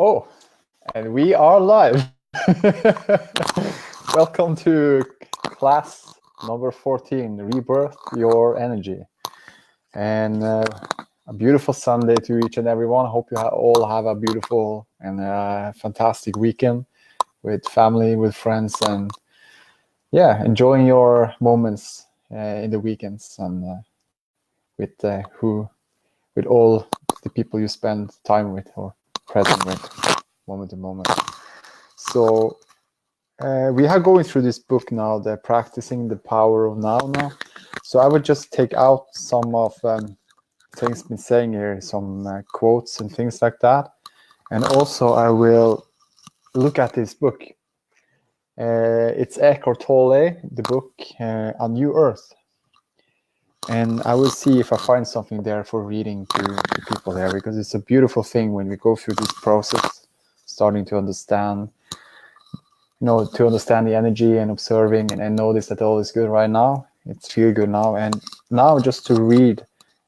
Oh, and we are live. Welcome to class number 14, Rebirth, Your Energy. And a beautiful Sunday to each and everyone. Hope you all have a beautiful and fantastic weekend with family, with friends, and yeah, enjoying your moments in the weekends and with all the people you spend time with or present with moment to moment. So we are going through this book now, the Practicing the Power of Now. So I would just take out some of things been saying here, some quotes and things like that. And also I will look at this book. It's Eckhart Tolle, the book A New Earth. And I will see if I find something there for reading to people there, because it's a beautiful thing when we go through this process, starting to understand, to understand the energy and observing and notice that all is good right now. It's feel good now. And now just to read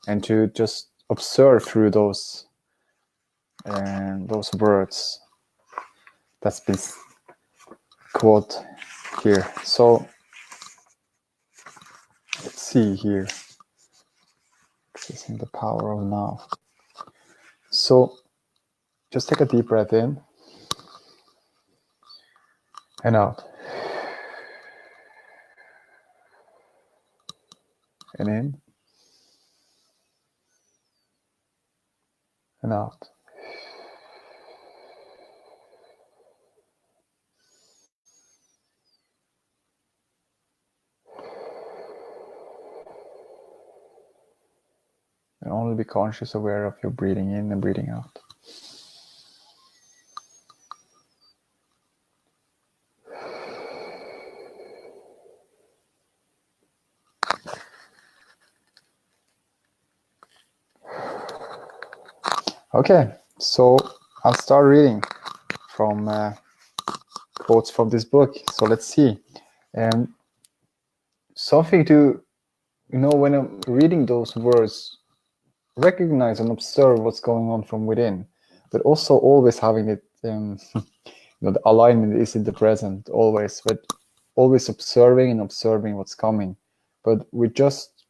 and to just observe through those words that's been quote here. So let's see here. Accessing the power of now. So just take a deep breath in and out. And in and out. And only be conscious, aware of your breathing in and breathing out. Okay, so I'll start reading from quotes from this book. So let's see. Something to, when I'm reading those words, recognize and observe what's going on from within, but also always having it, the alignment is in the present always, but always observing what's coming, but with just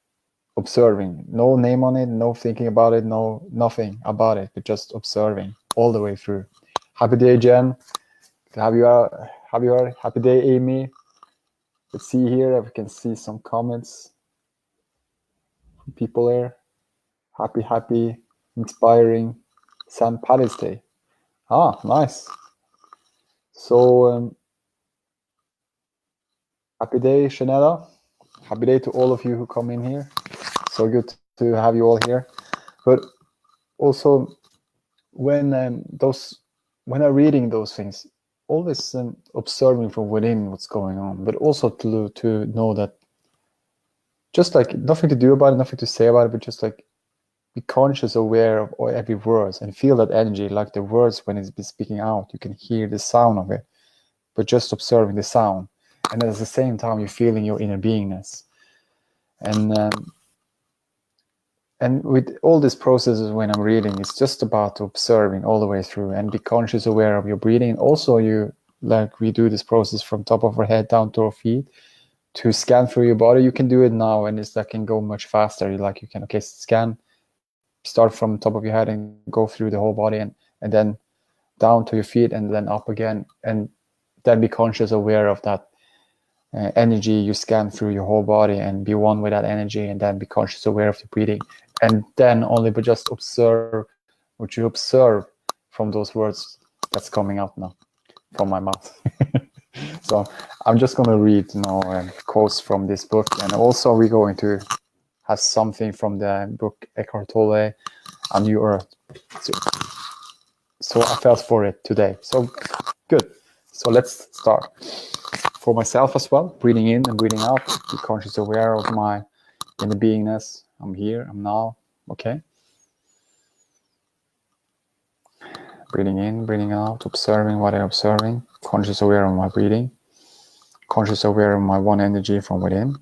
observing, no name on it, no thinking about it, nothing about it, but just observing all the way through. Happy day, Jen. Happy day, Amy. Let's see here if we can see some comments from people there. Happy, inspiring St. Paddy's Day. Ah, nice. So happy day, Shanetta. Happy day to all of you who come in here. So good to have you all here. But also when I'm reading those things, always observing from within what's going on, but also to know that just like nothing to do about it, nothing to say about it, but just like be conscious, aware of every word and feel that energy, like the words when it's been speaking out, you can hear the sound of it, but just observing the sound. And at the same time, you're feeling your inner beingness. And with all these processes when I'm reading, it's just about observing all the way through and be conscious, aware of your breathing. And also we do this process from top of our head down to our feet to scan through your body. You can do it now and that can go much faster. You can, scan, start from top of your head and go through the whole body and then down to your feet and then up again. And then be conscious, aware of that energy. You scan through your whole body and be one with that energy, and then be conscious, aware of the breathing. And then only but just observe what you observe from those words that's coming out now from my mouth. So I'm just going to read quotes from this book, and also we're going to have something from the book Eckhart Tolle, A New Earth. So I felt for it today. So good. So let's start. For myself as well, breathing in and breathing out, be conscious, aware of my inner beingness. I'm here, I'm now, okay? Breathing in, breathing out, observing what I'm observing, conscious, aware of my breathing, conscious, aware of my one energy from within,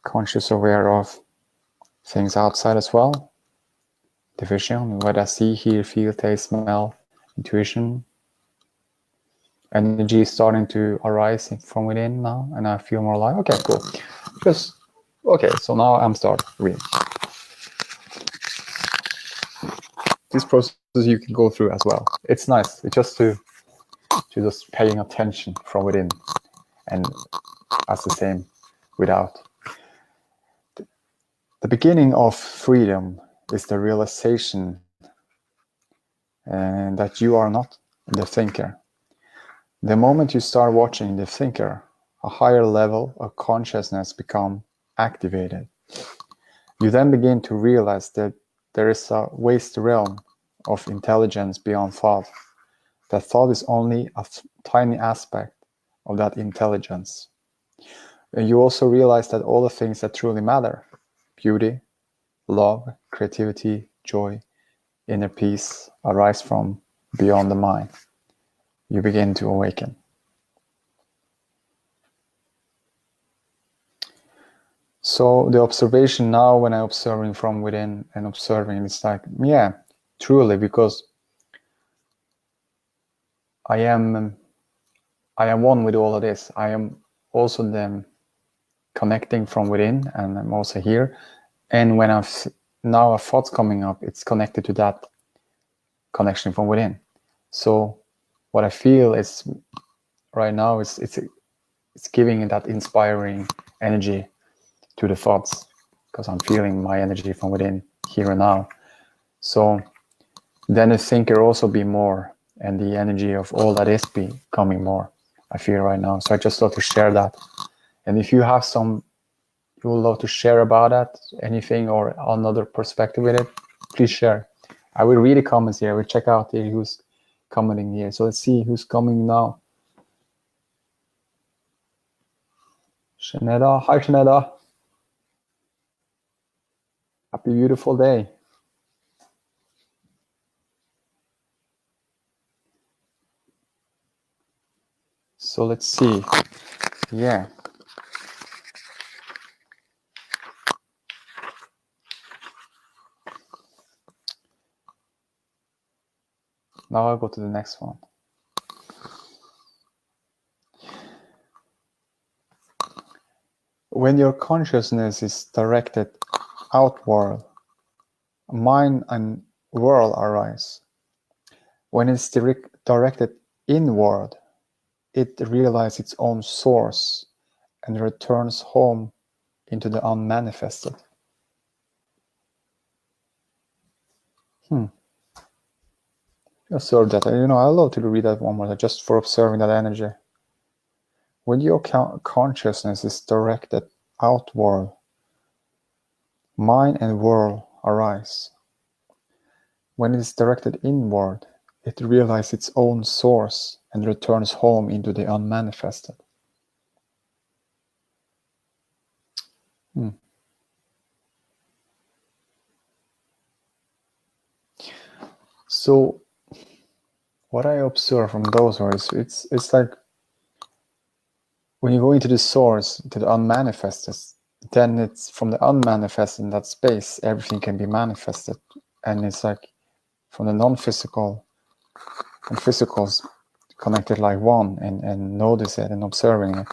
conscious, aware of things outside as well, division, what I see, hear, feel, taste, smell, intuition. Energy is starting to arise from within now, and I feel more like, okay, cool. Just, okay, so now I'm starting reading. This process you can go through as well. It's nice. It's just to just paying attention from within, and as the same without. The beginning of freedom is the realization that you are not the thinker. The moment you start watching the thinker, a higher level of consciousness becomes activated. You then begin to realize that there is a vast realm of intelligence beyond thought. That thought is only a tiny aspect of that intelligence. And you also realize that all the things that truly matter, beauty, love, creativity, joy, inner peace, arise from beyond the mind. You begin to awaken. So the observation now, when I'm observing from within and observing, it's like, yeah, truly, because I am one with all of this. I am also them connecting from within, and I'm also here. And when now a thought's coming up, it's connected to that connection from within. So what I feel is right now it's giving that inspiring energy to the thoughts, because I'm feeling my energy from within here and now. So then the thinker also be more, and the energy of all that is becoming more, I feel right now. So I just love to share that. And if you have some you would love to share about that, anything or another perspective with it, please share. I will read the comments here. I will check out here who's commenting here. So let's see who's coming now. Shaneda, hi Shaneda. Happy beautiful day. So let's see. Yeah. Now I'll go to the next one. When your consciousness is directed outward, mind and world arise. When it's directed inward, it realizes its own source and returns home into the unmanifested. Observe that. I love to read that one more time, just for observing that energy. When your consciousness is directed outward, mind and world arise. When it is directed inward, it realizes its own source and returns home into the unmanifested. So what I observe from those words, it's like when you go into the source, to the unmanifested, then it's from the unmanifested in that space, everything can be manifested. And it's like from the non-physical and physicals connected like one, and notice it and observing it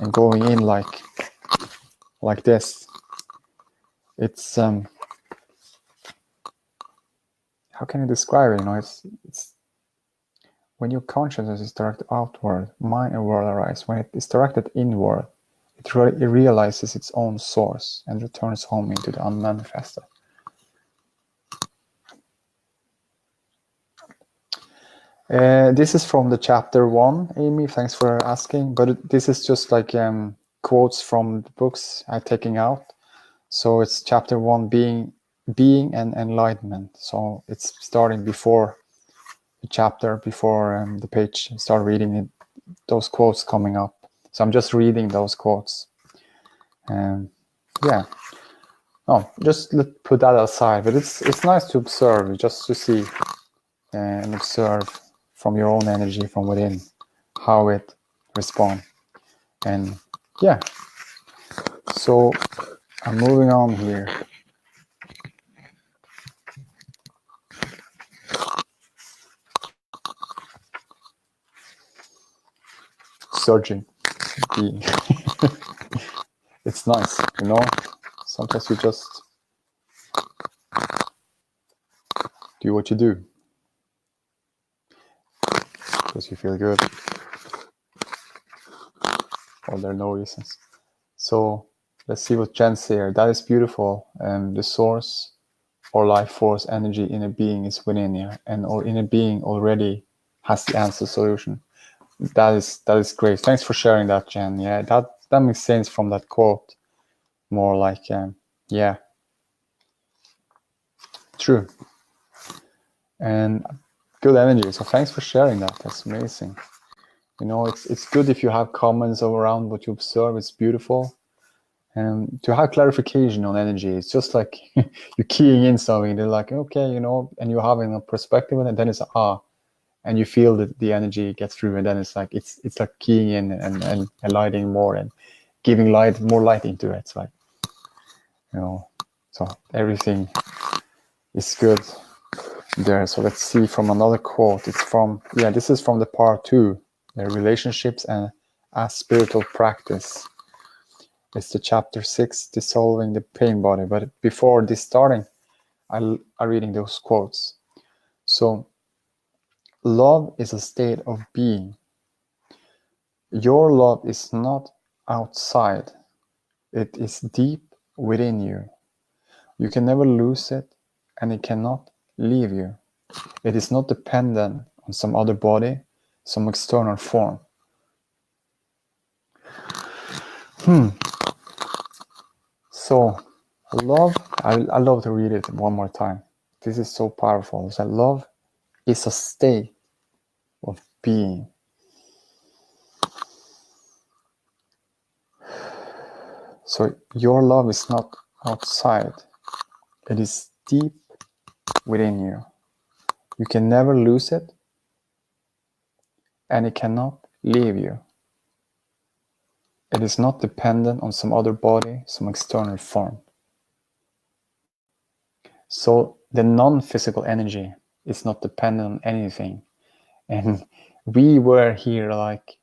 and going in like this. It's how can I describe it? It's when your consciousness is directed outward, mind and world arise. When it is directed inward, it realizes its own source and returns home into the unmanifested. This is from the chapter 1, Amy. Thanks for asking. But this is just like quotes from the books I'm taking out. So it's chapter 1, being and enlightenment. So it's starting before the chapter, before the page. Start reading it, those quotes coming up. So I'm just reading those quotes. Yeah. Oh, just put that aside. But it's nice to observe, just to see and observe from your own energy from within how it responds. And yeah. So I'm moving on here. surging being. It's nice, you know. Sometimes you just do what you do because you feel good, or there are no reasons. So let's see what Jen says here. That is beautiful. The source or life force energy in a being is within you, and or in a being already has the answer solution. That is great. Thanks for sharing that, Jen. Yeah, that makes sense from that quote. More like, yeah, true. And good energy. So thanks for sharing that. That's amazing. You know, it's good if you have comments around what you observe. It's beautiful. And to have clarification on energy, it's just like you're keying in something. They're like, okay, you know, and you're having a perspective, and then it's and you feel that the energy gets through, and then it's like it's like keying in and lighting more and giving more light into it. It's like, you know, so everything is good there. So let's see from another quote. It's from, yeah, this is from the part 2, the relationships and as spiritual practice. It's the chapter 6, dissolving the pain body. But before this starting, I'm reading those quotes. So, love is a state of being. Your love is not outside. It is deep within you. You can never lose it, and it cannot leave you. It is not dependent on some other body, some external form. So, love, I love to read it one more time. This is so powerful. So love is a state of being. So your love is not outside. It is deep within you. You can never lose it, and it cannot leave you. It is not dependent on some other body, some external form. So the non-physical energy is not dependent on anything. And we were here like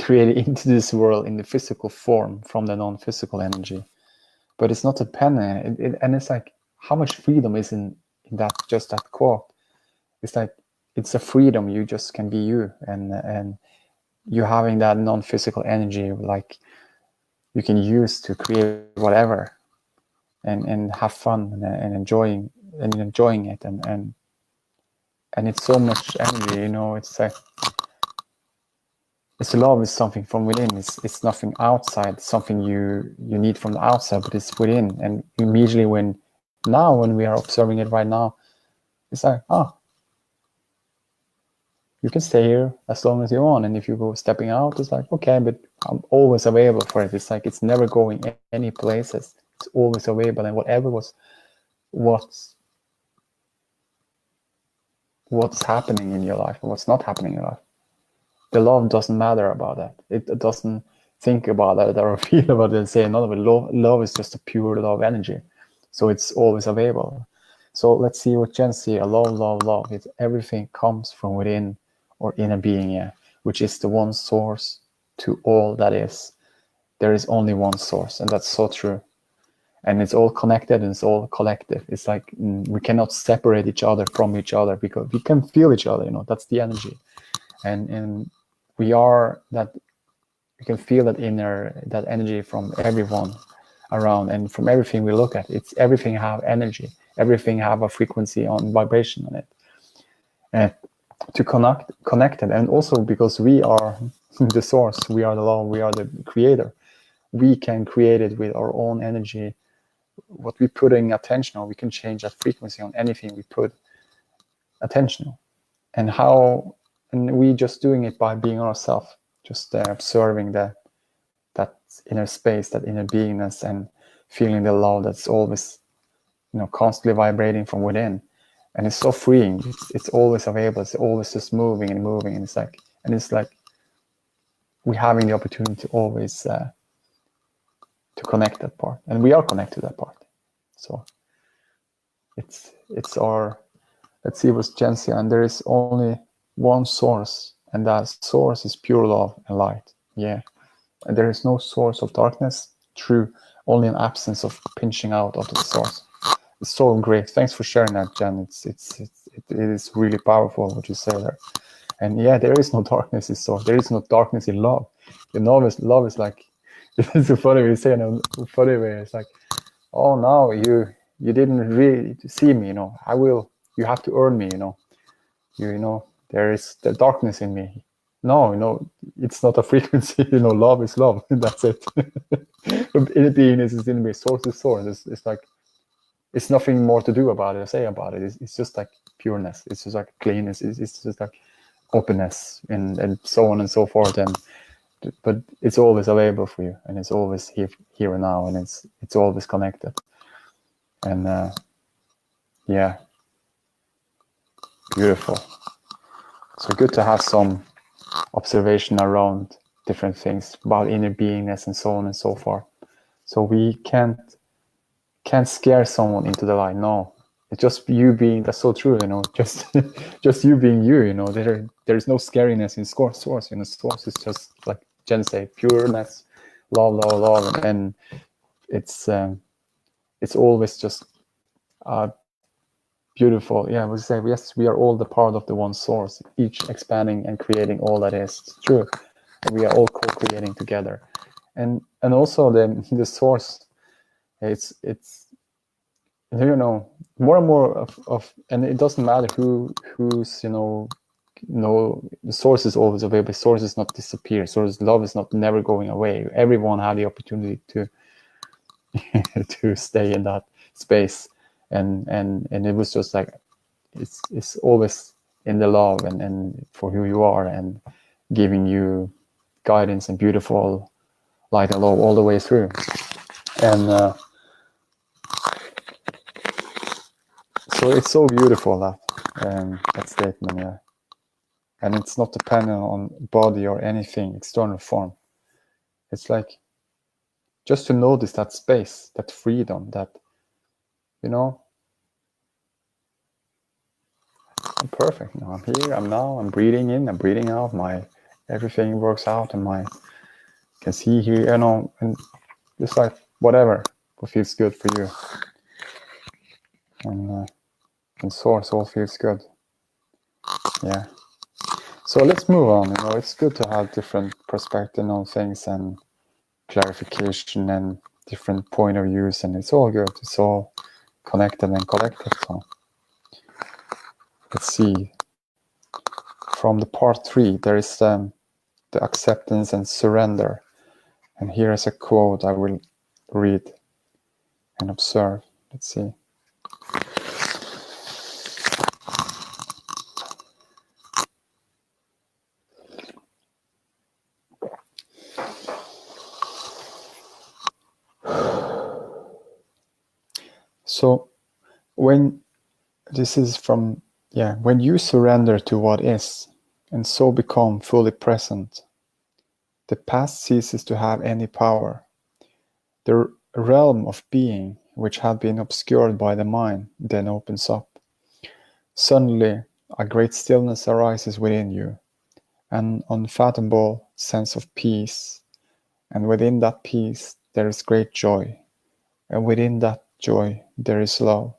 created into this world in the physical form from the non-physical energy. But it's not dependent. And it's like, how much freedom is in that, just that quote? It's like, it's a freedom. You just can be you. And you having that non-physical energy, like you can use to create whatever and have fun and enjoying it. And it's so much energy, you know. It's like, it's love is something from within. It's nothing outside, something you need from the outside, but it's within. And immediately when we are observing it right now, it's like, you can stay here as long as you want. And if you go stepping out, it's like, okay, but I'm always available for it. It's like, it's never going any places. It's always available. And whatever what's happening in your life and what's not happening in your life, the love doesn't matter about that. It doesn't think about that or feel about it and say none of it. Love is just a pure love energy. So it's always available. So let's see what Jen says. Love. It's everything comes from within or inner being, yeah, which is the one source to all that is. There is only one source, and that's so true. And it's all connected and it's all collective. It's like we cannot separate each other from each other because we can feel each other, you know. That's the energy. And we are that, you can feel that that energy from everyone around and from everything we look at. It's everything have energy, everything have a frequency on vibration on it. And to connect it, and also because we are the source, we are the love, we are the creator, we can create it with our own energy. What we putting attention on, we can change that frequency on anything we put attention on. And we just doing it by being ourselves, just observing that inner space, that inner beingness, and feeling the love that's always, you know, constantly vibrating from within. And it's so freeing. It's always available. It's always just moving. And it's like we're having the opportunity to always to connect that part, and we are connected to that part. So it's our, let's see what's Jen said, and there is only one source, and that source is pure love and light. Yeah, and there is no source of darkness. True, only an absence of pinching out of the source. It's so great. Thanks for sharing that, Jen. It is really powerful what you say there. And yeah, there is no darkness in source. There is no darkness in love. You know, love is like, it's a funny way to say it, in a funny way. It's like, oh, no, you didn't really see me, you know. I will. You have to earn me, you know. You know, there is the darkness in me. No, you know, it's not a frequency. You know, love is love. That's it. Inner being is in me. Source is source. It's like, it's nothing more to do about it or say about it. It's just like pureness. It's just like cleanness. It's just like openness and so on and so forth. And but it's always available for you, and it's always here and now, and it's always connected. And yeah, beautiful. So good to have some observation around different things about inner beingness and so on and so forth. So we can't scare someone into the light. No, it's just you being. That's so true. You know, just you being you. You know, there is no scariness in source. You know, source is just like Jen say, pureness, love, and it's always just beautiful. Yeah, we say yes, we are all the part of the one source, each expanding and creating all that is. It's true. We are all co-creating together, and also the source. It's you know, more and more of and it doesn't matter who's you know, the source is always available. Source is not disappear. Source love is not never going away. Everyone had the opportunity to to stay in that space, and it was just like it's always in the love and for who you are, and giving you guidance and beautiful light and love all the way through. And so it's so beautiful that statement, yeah. And it's not dependent on body or anything external form. It's like just to notice that space, that freedom, that, you know, I'm perfect now. I'm here. I'm breathing in. I'm breathing out. Everything works out, and can see here, you know, and just like whatever what feels good for you, and source all feels good. Yeah. So let's move on. You know, it's good to have different perspective on things and clarification and different point of views, and it's all good. It's all connected and collected. So let's see. From the part 3, there is the acceptance and surrender. And here is a quote I will read and observe. Let's see. So when you surrender to what is, and so become fully present, the past ceases to have any power. The realm of being, which had been obscured by the mind, then opens up. Suddenly, a great stillness arises within you, an unfathomable sense of peace, and within that peace there is great joy, and within that joy there is love,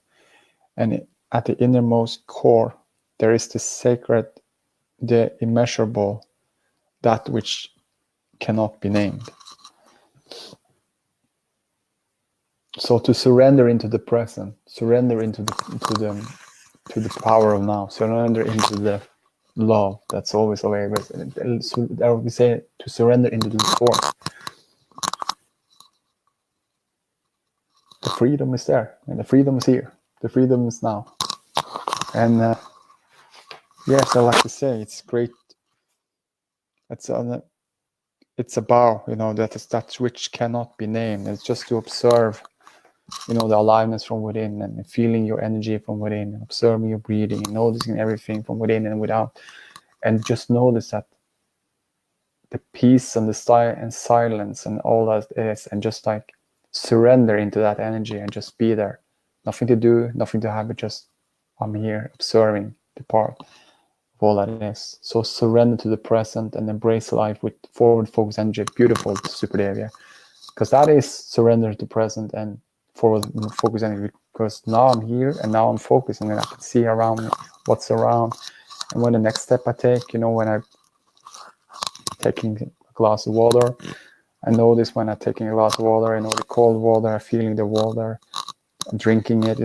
and at the innermost core there is the sacred, the immeasurable, that which cannot be named. So to surrender into the present, surrender into the power of now, surrender into the love that's always available. And we say to surrender into the source. The freedom is there, and the freedom is here. The freedom is now. And yes, I like to say it's great. It's a bow, you know, that is that which cannot be named. It's just to observe, you know, the aliveness from within, and feeling your energy from within, and observing your breathing, and noticing everything from within and without, and just notice that the peace and the silence and all that is, and just like surrender into that energy and just be there. Nothing to do, nothing to have, but just I'm here observing the part of all that is. So surrender to the present and embrace life with forward focus energy. Beautiful, super Devia. Because that is surrender to present and forward focus energy. Because now I'm here and now I'm focusing and I can see around me what's around. And when the next step I take, when I'm taking a glass of water, I notice when I'm taking a glass of water, I know the cold water, I'm feeling the water, I'm drinking it,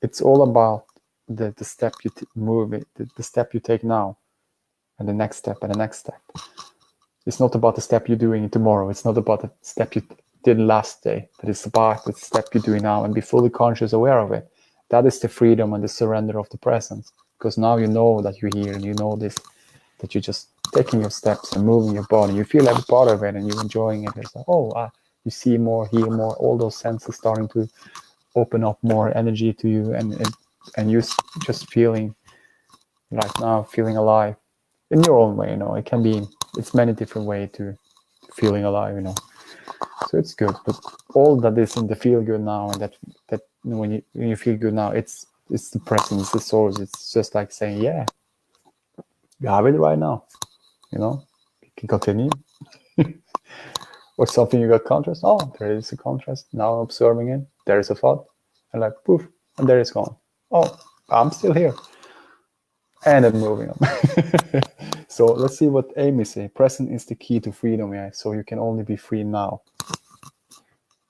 it's all about the step you move it, the step you take now, and the next step and the next step. It's not about the step you're doing tomorrow. It's not about the step you did last day, but it's about the step you're doing now and be fully conscious, aware of it. That is the freedom and the surrender of the presence. Because now you know that you're here and you know this, that you're just taking your steps and moving your body. You feel every part of it and you're enjoying it. It's like, you see more, hear more, all those senses starting to open up more energy to you, and you just feeling right now, feeling alive in your own way. It can be, it's many different ways to feeling alive. So it's good, but all that is in the feel good now, and that when you feel good now, it's the presence, the source. It's just like saying, yeah, you have it right now. You can continue. Or something you got contrast. Oh, there is a contrast. Now observing it. There is a thought, and like poof, and there it's gone. Oh, I'm still here, and then moving on. So let's see what Amy say. Present is the key to freedom. Yeah. So you can only be free now.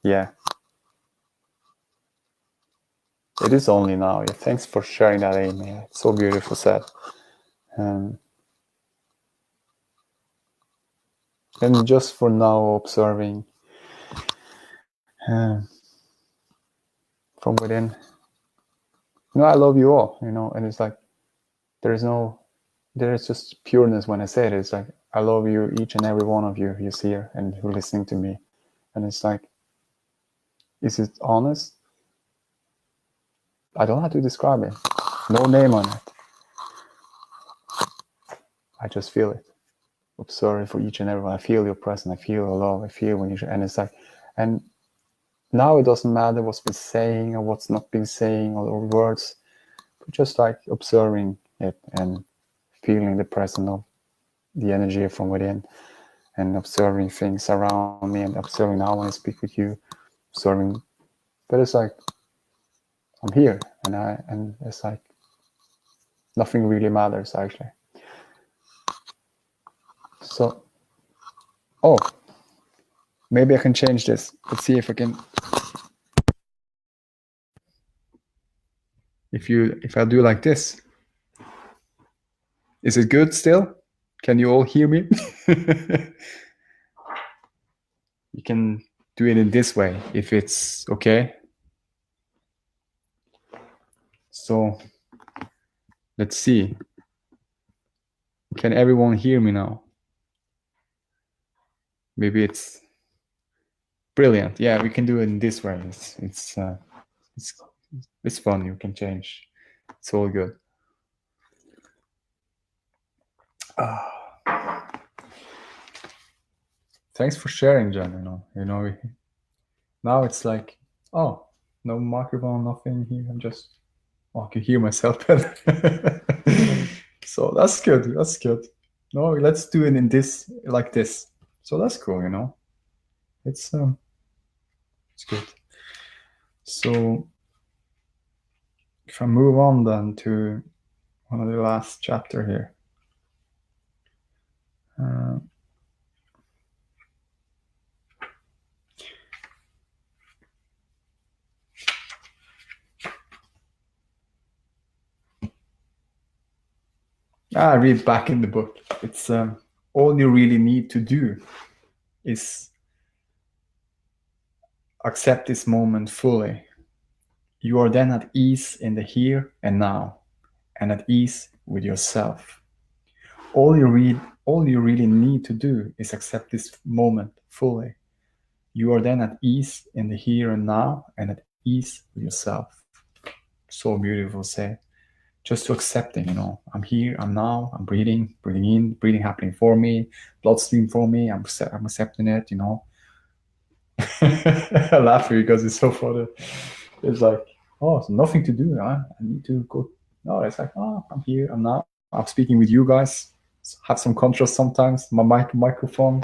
Yeah. It is only now. Yeah. Thanks for sharing that, Amy. Yeah. It's so beautiful said. And just for now, observing from within. I love you all. And it's like there is just pureness when I say it. It's like I love you, each and every one of you who's here and who listening to me. And it's like, is it honest? I don't have to describe it. No name on it. I just feel it. Observe it for each and every one. I feel your presence. I feel your love. I feel when you, and it's like, and now it doesn't matter what's been saying or what's not been saying or words, but just like observing it and feeling the presence of the energy from within, and observing things around me, and observing now when I speak with you, observing. But it's like I'm here, and it's like nothing really matters actually. So, maybe I can change this. Let's see if I can. If I do like this, is it good still? Can you all hear me? You can do it in this way if it's okay. So let's see. Can everyone hear me now? Maybe it's brilliant. Yeah, we can do it in this way. It's fun. You can change. It's all good. Thanks for sharing, John. Now it's like, no microphone, nothing here. I can hear myself better. So that's good. That's good. No, let's do it in this, like this. So that's cool. It's good. So if I move on then to one of the last chapter here. I read back in the book. It's all you really need to do is accept this moment fully. You are then at ease in the here and now, and at ease with yourself. All you really need to do is accept this moment fully. You are then at ease in the here and now, and at ease with yourself. So beautiful, say. Just to accepting, I'm here, I'm now, I'm breathing in, breathing happening for me, bloodstream for me, I'm accepting it, I laugh because it's so funny. It's like, so nothing to do, I need to go. No, it's like, I'm here, I'm now, I'm speaking with you guys, have some contrast sometimes, my microphone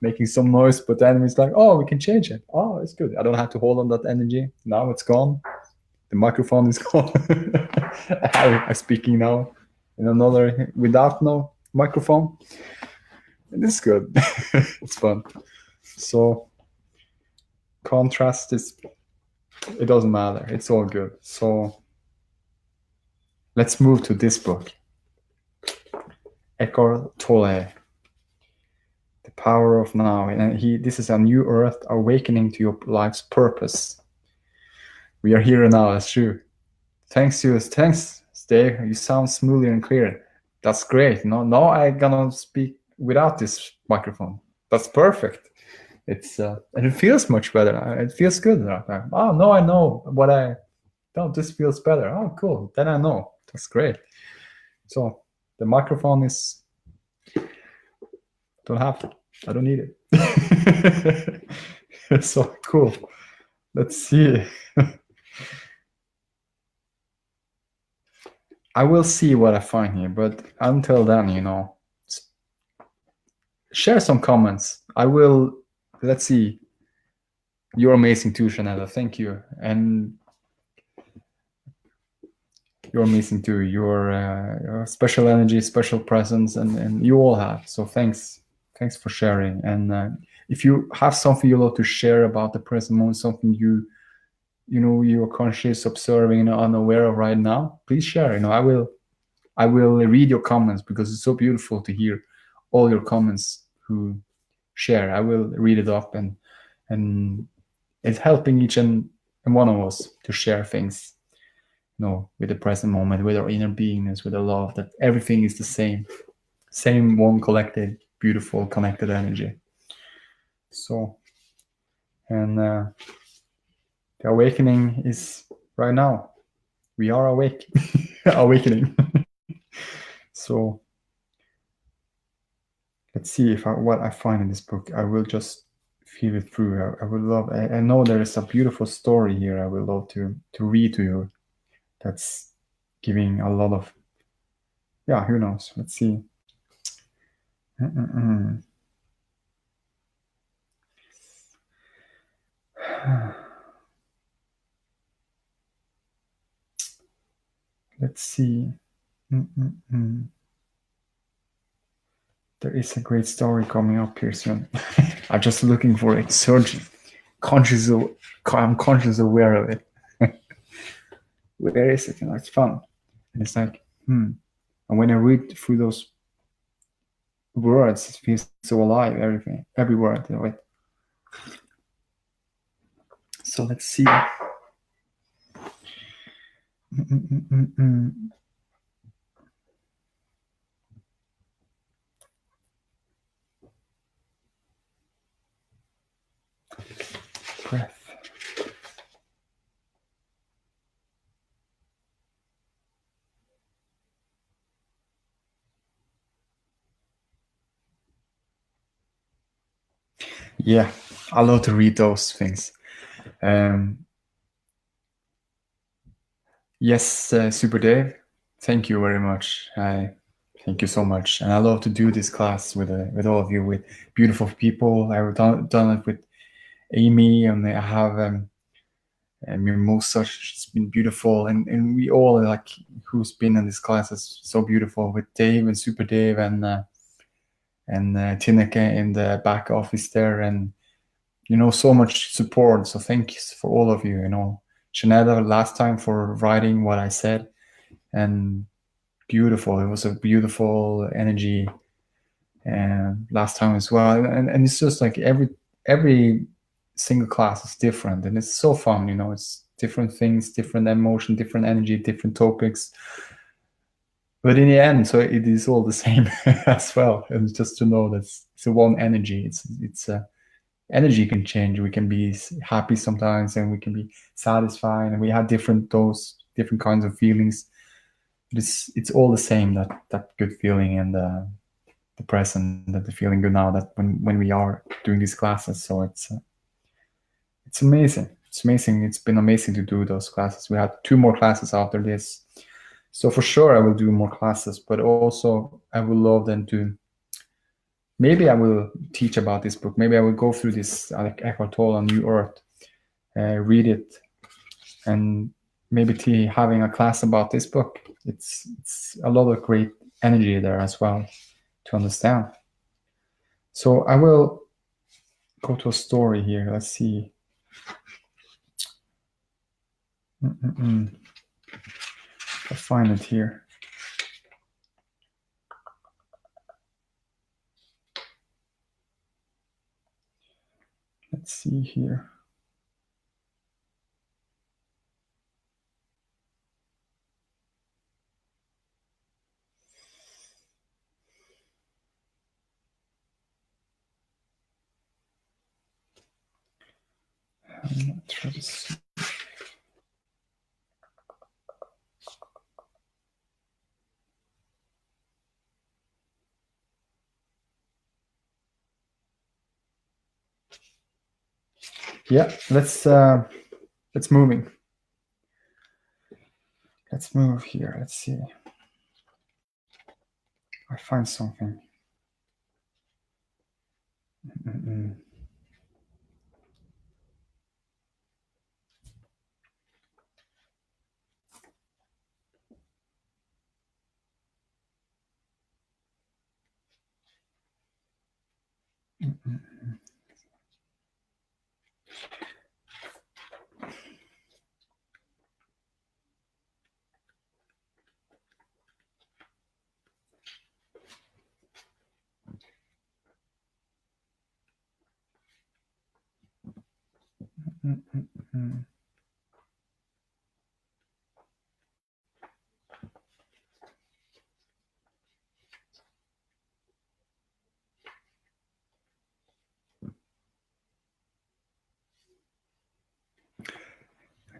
making some noise, but then it's like, oh, we can change it. Oh, it's good. I don't have to hold on that energy. Now it's gone. The microphone is gone. I'm speaking now in another without no microphone. And it's good. It's fun. So contrast is, it doesn't matter. It's all good. So let's move to this book. Eckhart Tolle, The Power of Now. And this is a new earth awakening to your life's purpose. We are here now, that's true. Thanks, Dave. You sound smoother and clearer. That's great. Now I'm gonna speak without this microphone. That's perfect. It's and it feels much better. It feels good right now. Oh no, I know what I don't. This feels better. Oh, cool. Then I know. That's great. So the microphone is. Don't have to. I don't need it. It's so cool. Let's see. I will see what I find here, but until then, share some comments. I will. Let's see. You're amazing too, Shanetta. Thank you. And you're amazing too. You're special energy, special presence, and you all have. So thanks for sharing. And if you have something you love to share about the present moment, something you're conscious, observing, and unaware of right now, please share. I will read your comments because it's so beautiful to hear all your comments who share. I will read it up, and it's helping each and one of us to share things, with the present moment, with our inner beingness, with the love, that everything is the same one collected, beautiful, connected energy. So, and the awakening is right now. We are awake, awakening. So let's see what I find in this book. I will just feel it through. I would love. I know there is a beautiful story here. I would love to read to you. That's giving a lot of. Yeah, who knows? Let's see. Let's see. There is a great story coming up here soon. I'm just looking for it. Searching. I'm conscious aware of it. Where is it? It's fun. And it's like, And when I read through those words, it feels so alive, every word. So let's see. Breath. Yeah, I love to read those things. Yes, Super Dave, thank you very much. Thank you so much, and I love to do this class with all of you, with beautiful people. I've done it with Amy, and I have Mimosa. It's been beautiful, and we all, like, who's been in this class is so beautiful, with Dave and Super Dave and Tineke in the back office there, and so much support. So thanks for all of you. Shanetta last time for writing what I said, and beautiful. It was a beautiful energy, and last time as well. And it's just like every single class is different, and it's so fun. It's different things, different emotion, different energy, different topics. But in the end, so it is all the same as well. And just to know that it's a one energy. It's energy can change. We can be happy sometimes, and we can be satisfied, and we have different kinds of feelings. But it's all the same. That good feeling, and the present, that the feeling good now. That when we are doing these classes, so it's amazing. It's amazing. It's been amazing to do those classes. We had 2 more classes after this. So for sure I will do more classes, but also I would love then to, maybe I will teach about this book. Maybe I will go through this Eckhart Tolle on New Earth, read it, and maybe having a class about this book. It's a lot of great energy there as well to understand. So I will go to a story here. Let's see. I'll find it here. Let's see here. I'm not sure this. Yeah, let's moving. Let's move here. Let's see. I find something.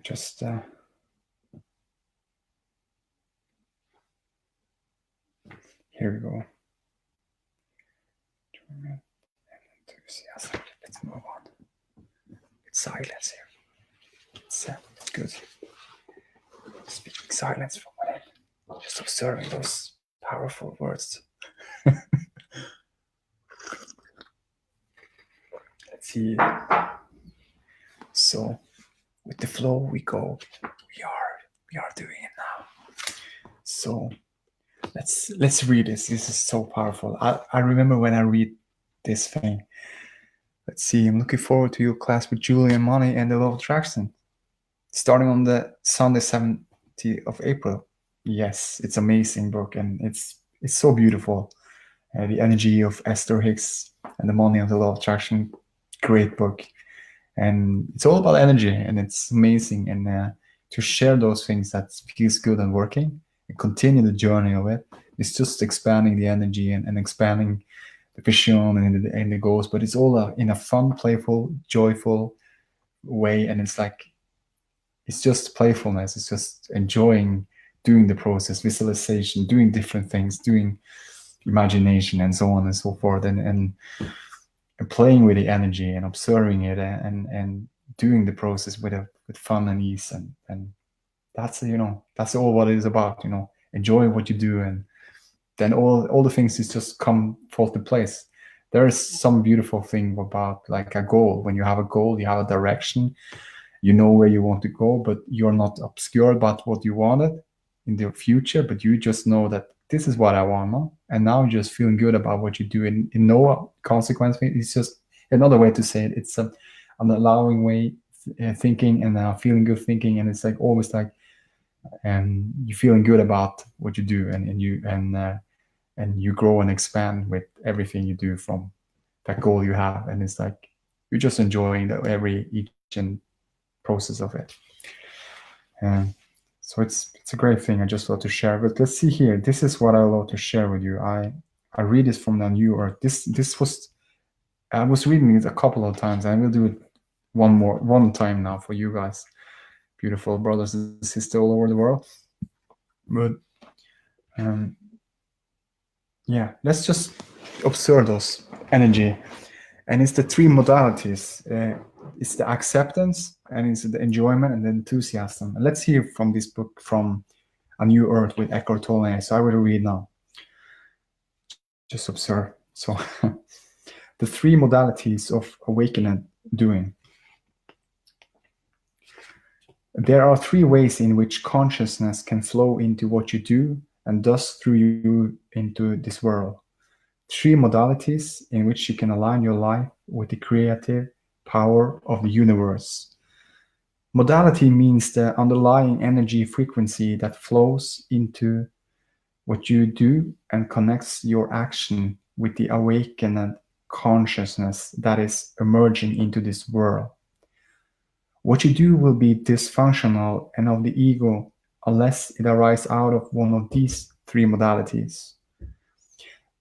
Just here we go. Enthusiasm. Let's move on. It's silence here. It's good. Speaking silence from within. Just observing those powerful words. Let's see. So with the flow we go. We are doing it now. So let's read this. This is so powerful. I remember when I read this thing. Let's see. I'm looking forward to your class with Julie and Money and the Law of Attraction, starting on the Sunday 17th of April. Yes, it's amazing book, and it's so beautiful. The energy of Esther Hicks and the Money of the Law of Attraction, great book, and it's all about energy, and it's amazing. And to share those things that feels good and working, and continue the journey of it, it's just expanding the energy and expanding the vision and the goals. But it's all in a fun, playful, joyful way, and it's just playfulness. It's just enjoying doing the process, visualization, doing different things, doing imagination, and so on and so forth, and playing with the energy and observing it, and doing the process with fun and ease, and that's that's all what it is about. Enjoy what you do, and then all the things is just fall to place. There is some beautiful thing about like a goal. When you have a goal, you have a direction, you know where you want to go, but you're not obscure about what you wanted in the future, but you just know that this is what I want now. And now you're just feeling good about what you do, and in no consequence. It's just another way to say it. It's an allowing way thinking, and feeling good thinking, and it's like always like you're feeling good about what you do, and you grow and expand with everything you do from that goal you have, and it's like you're just enjoying each and process of it. And so it's a great thing. I just thought to share. But let's see here. This is what I love to share with you. I read this from the New Earth. I was reading it a couple of times, and I will do it one time now for you guys, beautiful brothers and sisters all over the world. But yeah, let's just observe those energy, and it's the three modalities. It's the acceptance, and it's the enjoyment, and the enthusiasm. And let's hear from this book from A New Earth with Eckhart Tolle. So I will read now. Just observe. So the three modalities of awakened doing. There are three ways in which consciousness can flow into what you do and thus through you into this world. Three modalities in which you can align your life with the creative power of the universe. Modality means the underlying energy frequency that flows into what you do and connects your action with the awakened consciousness that is emerging into this world. What you do will be dysfunctional and of the ego unless it arises out of one of these three modalities.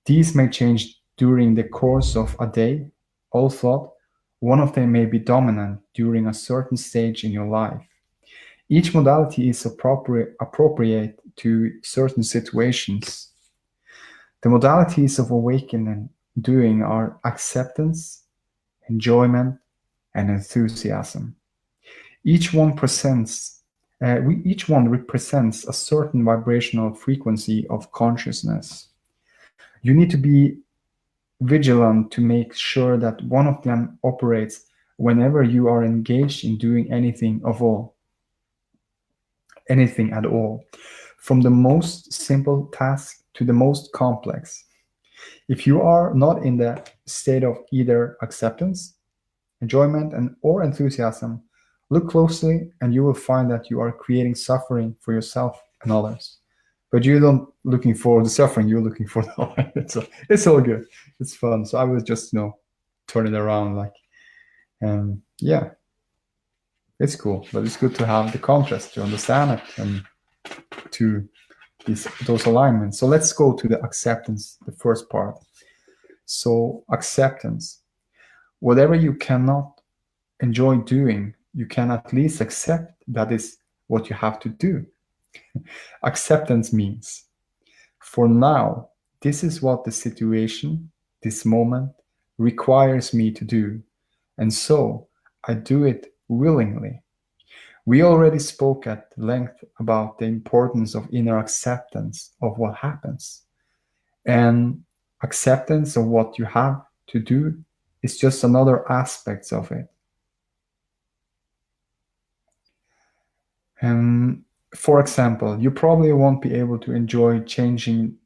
These may change during the course of a day. Although one of them may be dominant during a certain stage in your life. Each modality is appropriate to certain situations. The modalities of awakening doing are acceptance, enjoyment, and enthusiasm. Each one represents a certain vibrational frequency of consciousness. You need to be vigilant to make sure that one of them operates whenever you are engaged in doing anything at all, from the most simple task to the most complex. If you are not in the state of either acceptance, enjoyment, or enthusiasm, look closely and you will find that you are creating suffering for yourself and others. But you're not looking for the suffering, you're looking for the light. It's all good. It's fun. So I was just, turn it around yeah. It's cool, but it's good to have the contrast, to understand it and to those alignments. So let's go to the acceptance, the first part. So acceptance. Whatever you cannot enjoy doing, you can at least accept that is what you have to do. Acceptance means, for now, this is what the situation, this moment, requires me to do, and so I do it willingly. We already spoke at length about the importance of inner acceptance of what happens. And acceptance of what you have to do is just another aspect of it. For example, you probably won't be able to enjoy changing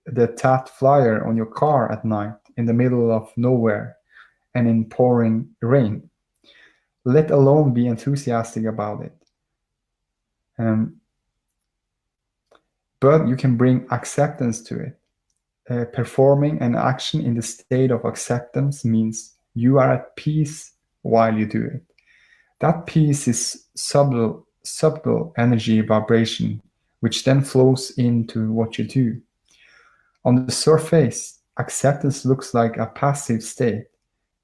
the tat flyer on your car at night in the middle of nowhere and in pouring rain, let alone be enthusiastic about it. But you can bring acceptance to it. Performing an action in the state of acceptance means you are at peace while you do it. That peace is subtle energy vibration, which then flows into what you do. On the surface, acceptance looks like a passive state,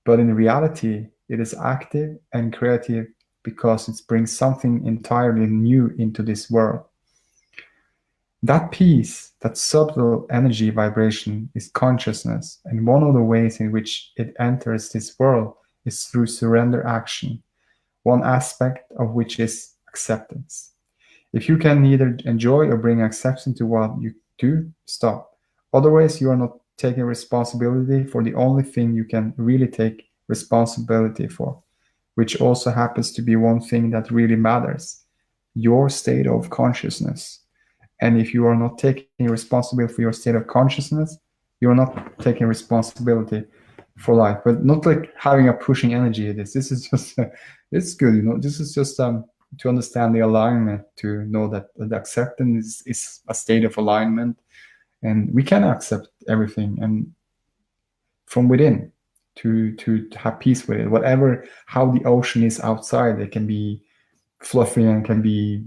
but in reality, it is active and creative because it brings something entirely new into this world. That peace, that subtle energy vibration, is consciousness, and one of the ways in which it enters this world is through surrender action, one aspect of which is acceptance. If you can neither enjoy or bring acceptance to what you do, stop. Otherwise, you are not taking responsibility for the only thing you can really take responsibility for, which also happens to be one thing that really matters, your state of consciousness. And if you are not taking responsibility for your state of consciousness, you're not taking responsibility for life. But not like having a pushing energy. This is just, it's good, this is just to understand the alignment, to know that the acceptance is a state of alignment. And we can accept everything and from within to have peace with it. Whatever, how the ocean is outside, it can be fluffy and can be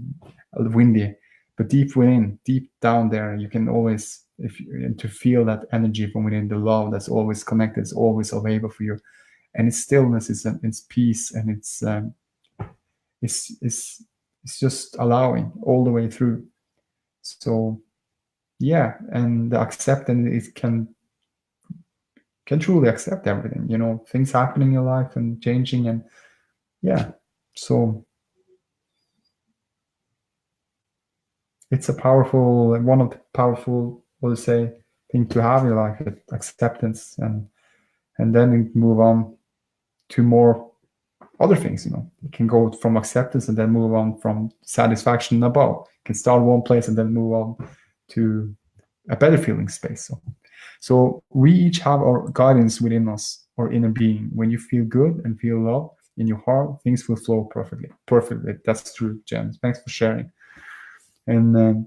windy. But deep within, deep down there, you can always, to feel that energy from within, the love that's always connected, is always available for you, and its stillness, its peace, and it's just allowing all the way through. So, yeah, and the acceptance can truly accept everything. Things happening in your life and changing, and yeah, so. it's a powerful, one of the powerful, what to say, thing to have in your life, acceptance, and then you move on to more other things. You can go from acceptance and then move on from satisfaction above. You can start one place and then move on to a better feeling space. So we each have our guidance within us, our inner being. When you feel good and feel love in your heart, things will flow perfectly. That's true, Jen. Thanks for sharing. And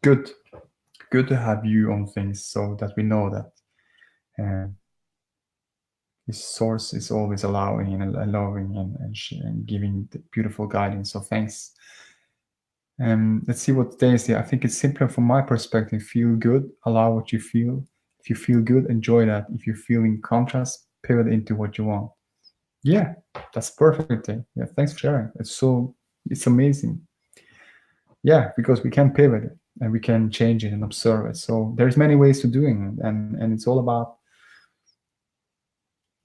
good to have you on things, so that we know that this source is always allowing and loving and giving the beautiful guidance. So thanks. Let's see what today is here. I think it's simpler from my perspective. Feel good, allow what you feel. If you feel good, enjoy that. If you feel in contrast, pivot into what you want. Yeah, that's perfect. Yeah, thanks for sharing. It's amazing. Yeah, because we can pivot it and we can change it and observe it. So there's many ways to doing it, and it's all about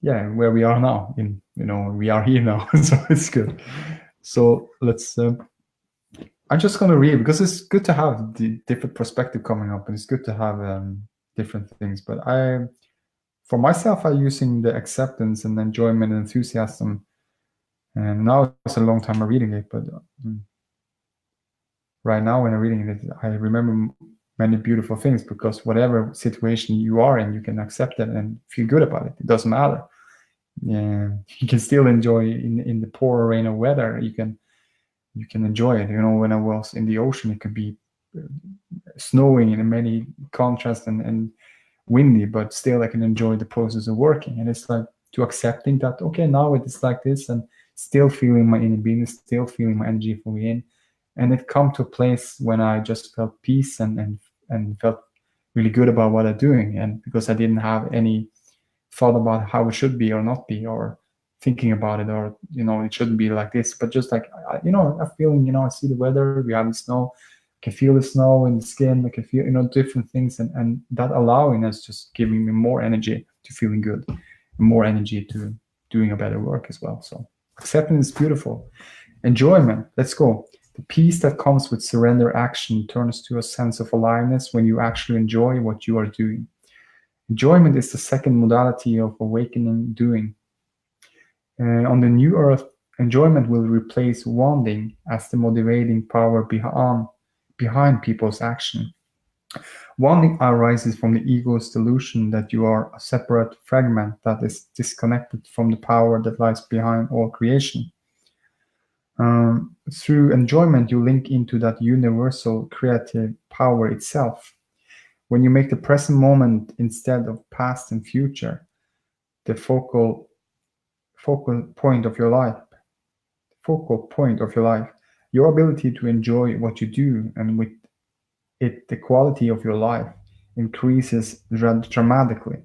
where we are now. We are here now, so it's good. So let's. I'm just going to read, because it's good to have the different perspective coming up, and it's good to have different things. But for myself, I'm using the acceptance and enjoyment and enthusiasm. And now it's a long time I'm reading it, but right now when I'm reading it, I remember many beautiful things, because whatever situation you are in, you can accept it and feel good about it. It doesn't matter. You can still enjoy in the poor rain or weather. You can enjoy it. When I was in the ocean, it could be snowing in many contrasts and windy, but still I can enjoy the process of working. And it's like to accepting that, okay, now it is like this, and still feeling my inner being, still feeling my energy flowing in. And it come to a place when I just felt peace and felt really good about what I'm doing. And because I didn't have any thought about how it should be or not be, or thinking about it, or it shouldn't be like this, but just like I'm feeling, I see the weather, we have the snow, I can feel the snow in the skin, I can feel different things, and that allowing us just giving me more energy to feeling good, and more energy to doing a better work as well. So acceptance is beautiful. Enjoyment, let's go. The peace that comes with surrender action turns to a sense of aliveness when you actually enjoy what you are doing. Enjoyment is the second modality of awakening doing. On the new earth, enjoyment will replace wanting as the motivating power behind people's action. Wanting arises from the ego's delusion that you are a separate fragment that is disconnected from the power that lies behind all creation. Through enjoyment, you link into that universal creative power itself. When you make the present moment instead of past and future the focal point of your life, your ability to enjoy what you do, and with it the quality of your life, increases dramatically.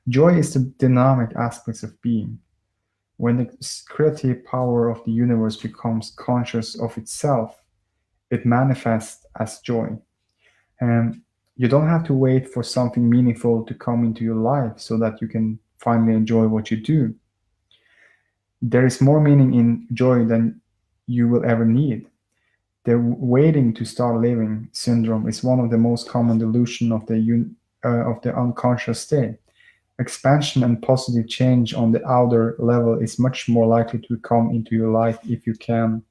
Joy is the dynamic aspects of being. When the creative power of the universe becomes conscious of itself, it manifests as joy. And you don't have to wait for something meaningful to come into your life so that you can finally enjoy what you do. There is more meaning in joy than you will ever need. The waiting to start living syndrome is one of the most common delusions of the unconscious state. Expansion and positive change on the outer level is much more likely to come into your life if you can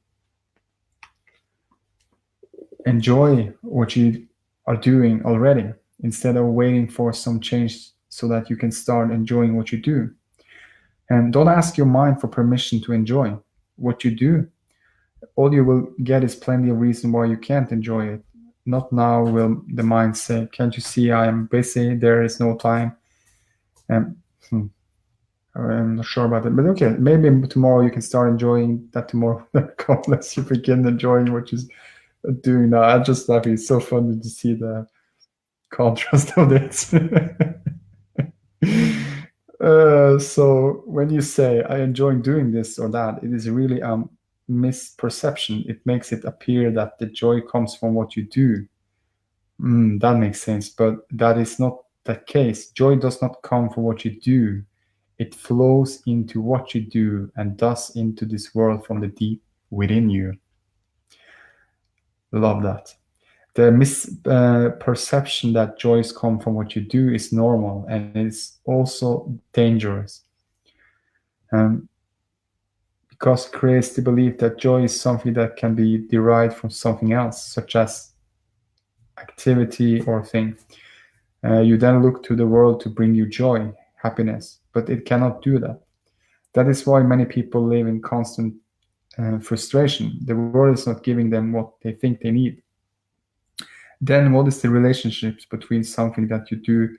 enjoy what you are doing already, instead of waiting for some change so that you can start enjoying what you do. And don't ask your mind for permission to enjoy what you do. All you will get is plenty of reason why you can't enjoy it. Not now, will the mind say. Can't you see I am busy? There is no time. I'm not sure about it, but okay, maybe tomorrow you can start enjoying that. Tomorrow, unless you begin enjoying what you're doing now. I just love it. It's so funny to see the contrast of this. So when you say I enjoy doing this or that, it is really a misperception. It makes it appear that the joy comes from what you do. That makes sense, but that is not the case. Joy does not come from what you do. It flows into what you do, and thus into this world from the deep within you. Love that. The misperception that joys come from what you do is normal, and it's also dangerous. Because it creates the belief that joy is something that can be derived from something else, such as activity or thing. You then look to the world to bring you joy, happiness, but it cannot do that. That is why many people live in constant frustration. The world is not giving them what they think they need. Then what is the relationships between something that you do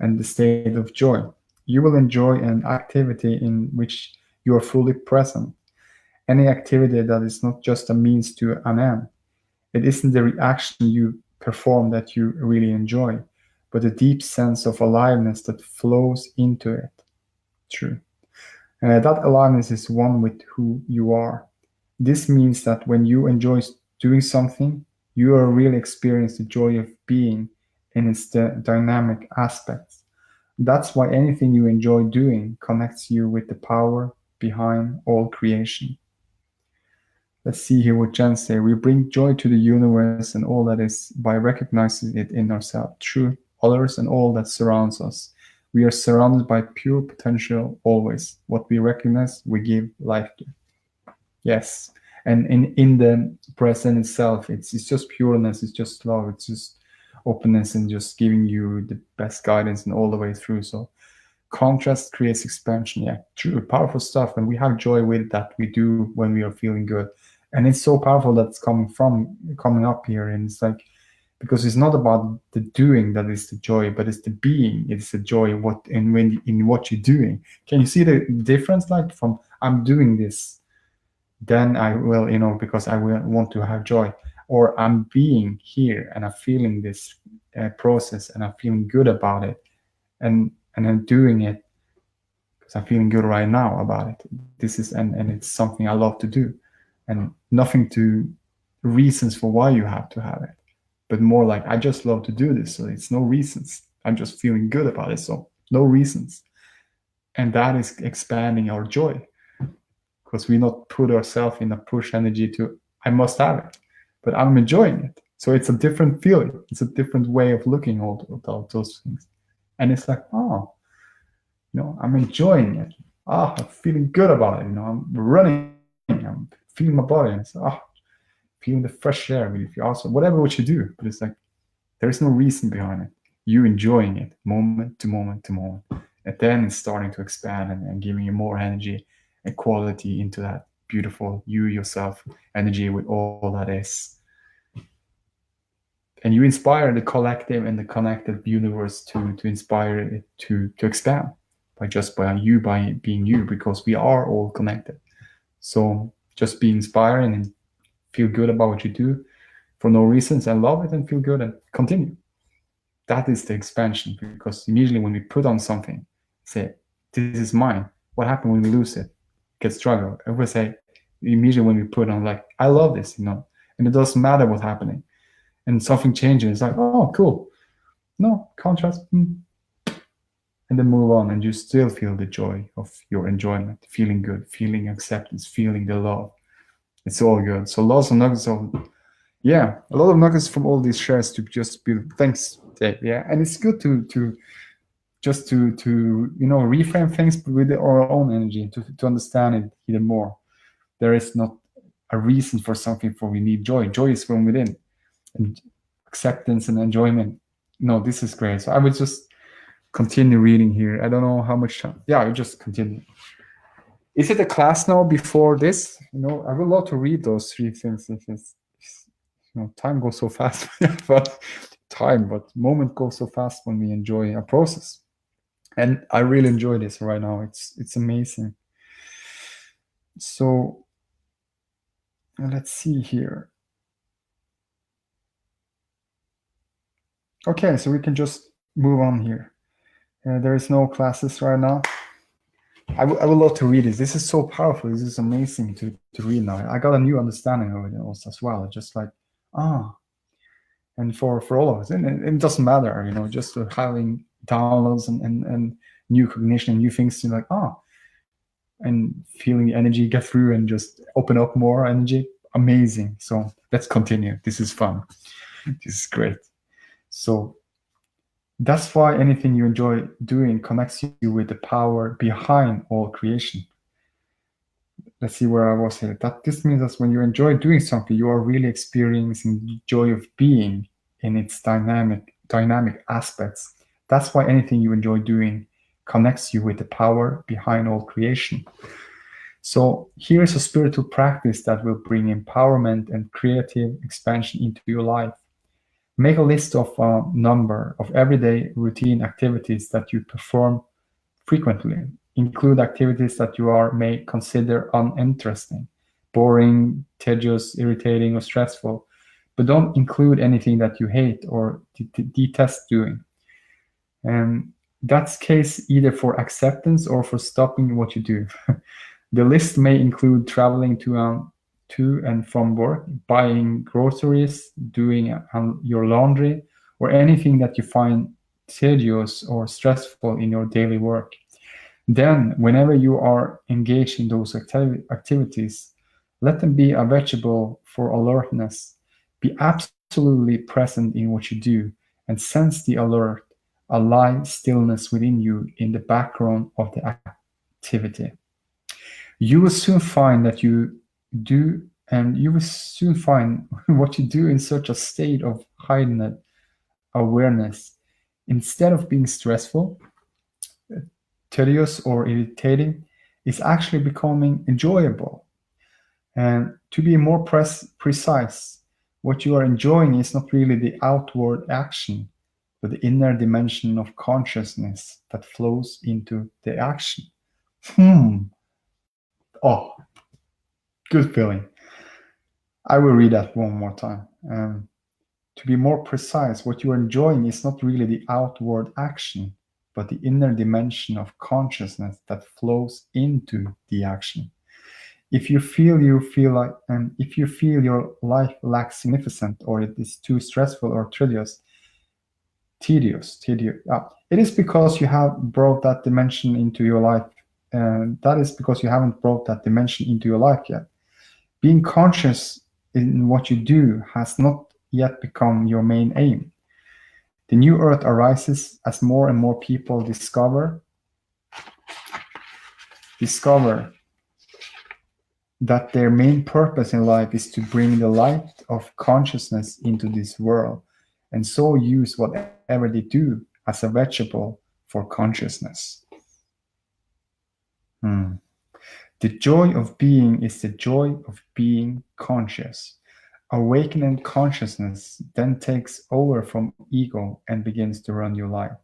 and the state of joy? You will enjoy an activity in which you are fully present. Any activity that is not just a means to an end. It isn't the reaction you perform that you really enjoy, but a deep sense of aliveness that flows into it. True. That aliveness is one with who you are. This means that when you enjoy doing something, you are really experiencing the joy of being in its dynamic aspects. That's why anything you enjoy doing connects you with the power behind all creation. Let's see here what Jen says. We bring joy to the universe and all that is by recognizing it in ourselves, through others and all that surrounds us. We are surrounded by pure potential always. What we recognize, we give life to. Yes. And in the present itself, it's just pureness, it's just love, it's just openness and just giving you the best guidance and all the way through. So contrast creates expansion. Yeah, true, powerful stuff. And we have joy with that we do when we are feeling good. And it's so powerful that it's coming up here. And it's like, because it's not about the doing that is the joy, but it's the being. It's the joy in what you're doing. Can you see the difference? Like from I'm doing this, then I will, because I will want to have joy, or I'm being here and I'm feeling this process and I'm feeling good about it, and I'm doing it because I'm feeling good right now about it. This is and it's something I love to do, and nothing to reasons for why you have to have it, but more like I just love to do this, so it's no reasons. I'm just feeling good about it, so no reasons. And that is expanding our joy, because we not put ourselves in a push energy to I must have it, but I'm enjoying it. So it's a different feeling. It's a different way of looking at those things. And it's like, I'm enjoying it. I'm feeling good about it. I'm running. I'm feeling my body. And it's feeling the fresh air. If you also whatever what you do, but it's like there is no reason behind it. You enjoying it moment to moment to moment, and then it's starting to expand and giving you more energy and quality into that beautiful you yourself energy with all that is. And you inspire the collective and the connected universe to inspire it to expand by being you, because we are all connected. So just be inspiring and feel good about what you do for no reasons, and love it and feel good and continue. That is the expansion, because immediately when we put on something, say, this is mine. What happened when we lose it? Get struggle. I would say immediately when we put on, like, I love this, and it doesn't matter what's happening. And something changes. It's like, oh, cool. No, contrast. And then move on, and you still feel the joy of your enjoyment, feeling good, feeling acceptance, feeling the love. It's all good. So lots of nuggets of, a lot of nuggets from all these shares to just be, thanks, Dave. Yeah, and it's good to reframe things with our own energy to understand it even more. There is not a reason for something for we need joy. Joy is from within, and acceptance and enjoyment. No, this is great. So I would just continue reading here. I don't know how much time. Yeah, I just continue. Is it a class now before this? I would love to read those 3 things. Time goes so fast, but moment goes so fast when we enjoy a process. And I really enjoy this right now. It's amazing. So let's see here. Okay, so we can just move on here. There is no classes right now. I would love to read this. This is so powerful. This is amazing to read now. I got a new understanding of it also as well. Just like, and for all of us, and it doesn't matter, just having downloads and new cognition and new things to like, and feeling the energy get through and just open up more energy. Amazing. So let's continue. This is fun. This is great. So that's why anything you enjoy doing connects you with the power behind all creation. Let's see where I was here. That this means that when you enjoy doing something, you are really experiencing the joy of being in its dynamic aspects. That's why anything you enjoy doing connects you with the power behind all creation. So here is a spiritual practice that will bring empowerment and creative expansion into your life. Make a list of a number of everyday routine activities that you perform frequently. Include activities that you may consider uninteresting, boring, tedious, irritating, or stressful, but don't include anything that you hate or detest doing. And that's case either for acceptance or for stopping what you do. The list may include traveling to and from work, buying groceries, doing your laundry, or anything that you find tedious or stressful in your daily work. Then, whenever you are engaged in those activities, let them be a vegetable for alertness. Be absolutely present in what you do and sense the alert, a live stillness within you in the background of the activity. You will soon find that you do, and you will soon find what you do in such a state of heightened awareness. Instead of being stressful, tedious, or irritating, is actually becoming enjoyable. And to be more precise, what you are enjoying is not really the outward action, but the inner dimension of consciousness that flows into the action. Oh, good feeling. I will read that one more time. To be more precise, what you are enjoying is not really the outward action, but the inner dimension of consciousness that flows into the action. If you feel if you feel your life lacks significance, or it is too stressful or tedious, it is because you have brought that dimension into your life. And that is because you haven't brought that dimension into your life yet. Being conscious in what you do has not yet become your main aim. The new earth arises as more and more people discover that their main purpose in life is to bring the light of consciousness into this world, and so use whatever they do as a vegetable for consciousness. The joy of being is the joy of being conscious. Awakened consciousness then takes over from ego and begins to run your life.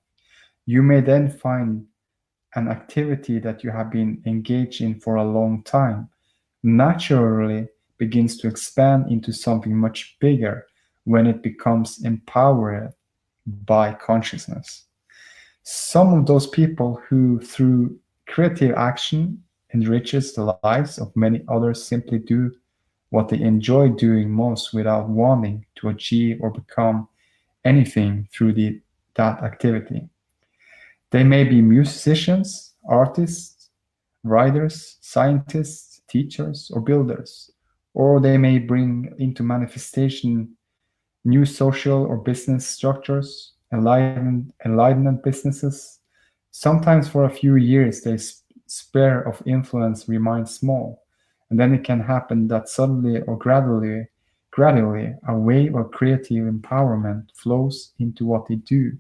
You may then find an activity that you have been engaged in for a long time naturally begins to expand into something much bigger when it becomes empowered by consciousness. Some of those people who, through creative action, enriches the lives of many others simply do what they enjoy doing most without wanting to achieve or become anything through that activity. They may be musicians, artists, writers, scientists, teachers, or builders, or they may bring into manifestation new social or business structures, enlightened businesses. Sometimes for a few years, their sphere of influence remains small, and then it can happen that suddenly or gradually, a wave of creative empowerment flows into what they do,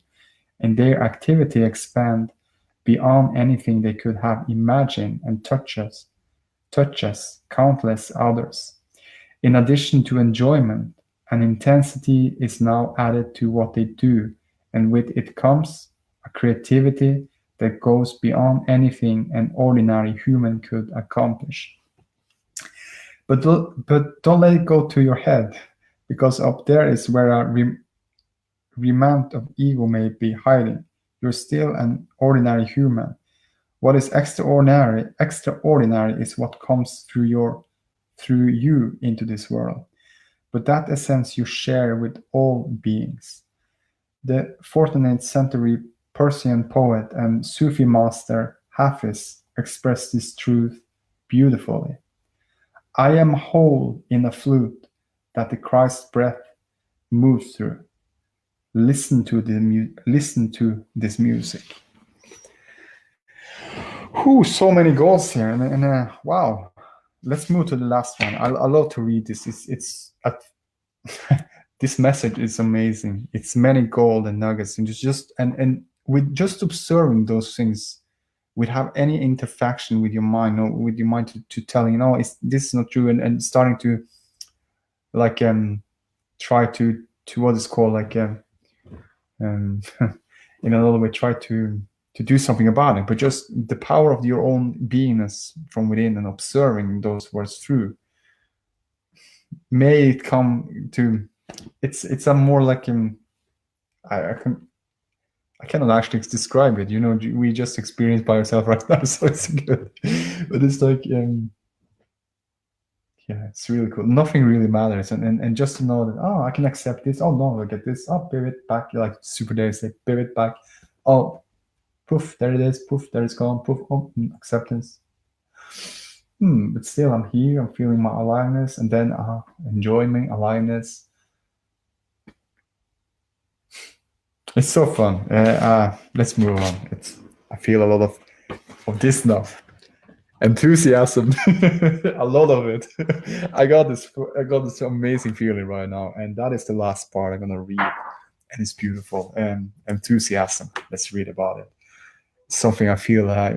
and their activity expands beyond anything they could have imagined and touches countless others. In addition to enjoyment, an intensity is now added to what they do, and with it comes a creativity that goes beyond anything an ordinary human could accomplish. But don't let it go to your head, because up there is where a remnant of ego may be hiding. You're still an ordinary human. What is extraordinary is what comes through you into this world. But that essence you share with all beings. The 14th century Persian poet and Sufi master Hafiz expressed this truth beautifully. I am whole in a flute that the Christ's breath moves through. Listen to this music. So many goals here, and wow. Let's move to the last one. I love to read this. This message is amazing. It's many golden nuggets, and and with just observing those things, would have any interaction with your mind, or with your mind to tell you, no, this is not true, and starting to like try to what is called like in another way, try to do something about it, but just the power of your own beingness from within and observing those words through. May it come to, it's a more like I cannot actually describe it. We just experience by ourselves right now, so it's good. But it's like yeah, it's really cool. Nothing really matters, and just to know that, oh, I can accept this. Oh no, look at this. Oh, pivot back. You're like Super Dave say, pivot back. Oh, poof, there it is. Poof, there it's gone. Poof, oh, acceptance. But still, I'm here. I'm feeling my aliveness, and then enjoying aliveness. It's so fun. Let's move on. I feel a lot of this now. Enthusiasm, a lot of it. I got this amazing feeling right now, and that is the last part I'm gonna read, and it's beautiful. Enthusiasm. Let's read about it. Something I feel a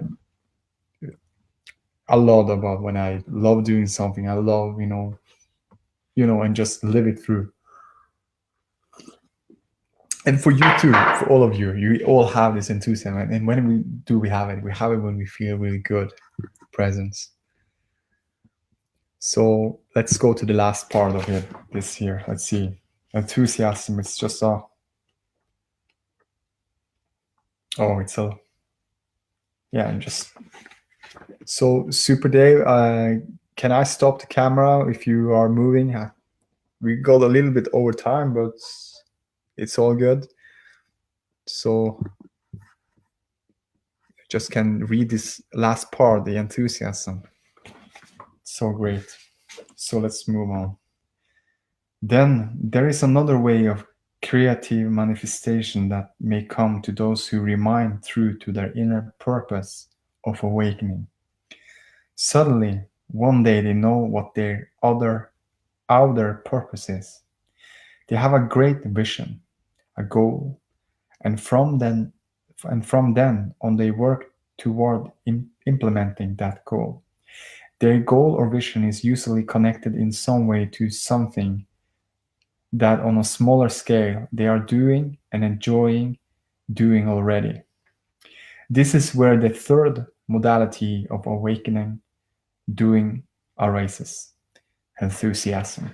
lot about when I love doing something. I love, and just live it through. And for you too, for all of you, you all have this enthusiasm. And when we have it? We have it when we feel really good presence. So let's go to the last part of it this year. Let's see. Enthusiasm. It's just so Super Dave, can I stop the camera if you are moving? We got a little bit over time, but it's all good. So just can read this last part, the enthusiasm. So great. So let's move on. Then there is another way of creative manifestation that may come to those who remain true to their inner purpose of awakening. Suddenly, one day they know what their outer purpose is. They have a great vision, a goal, and from then on they work toward implementing that goal. Their goal or vision is usually connected in some way to something that on a smaller scale they are doing and enjoying doing already. This is where the third modality of awakening doing arises: enthusiasm.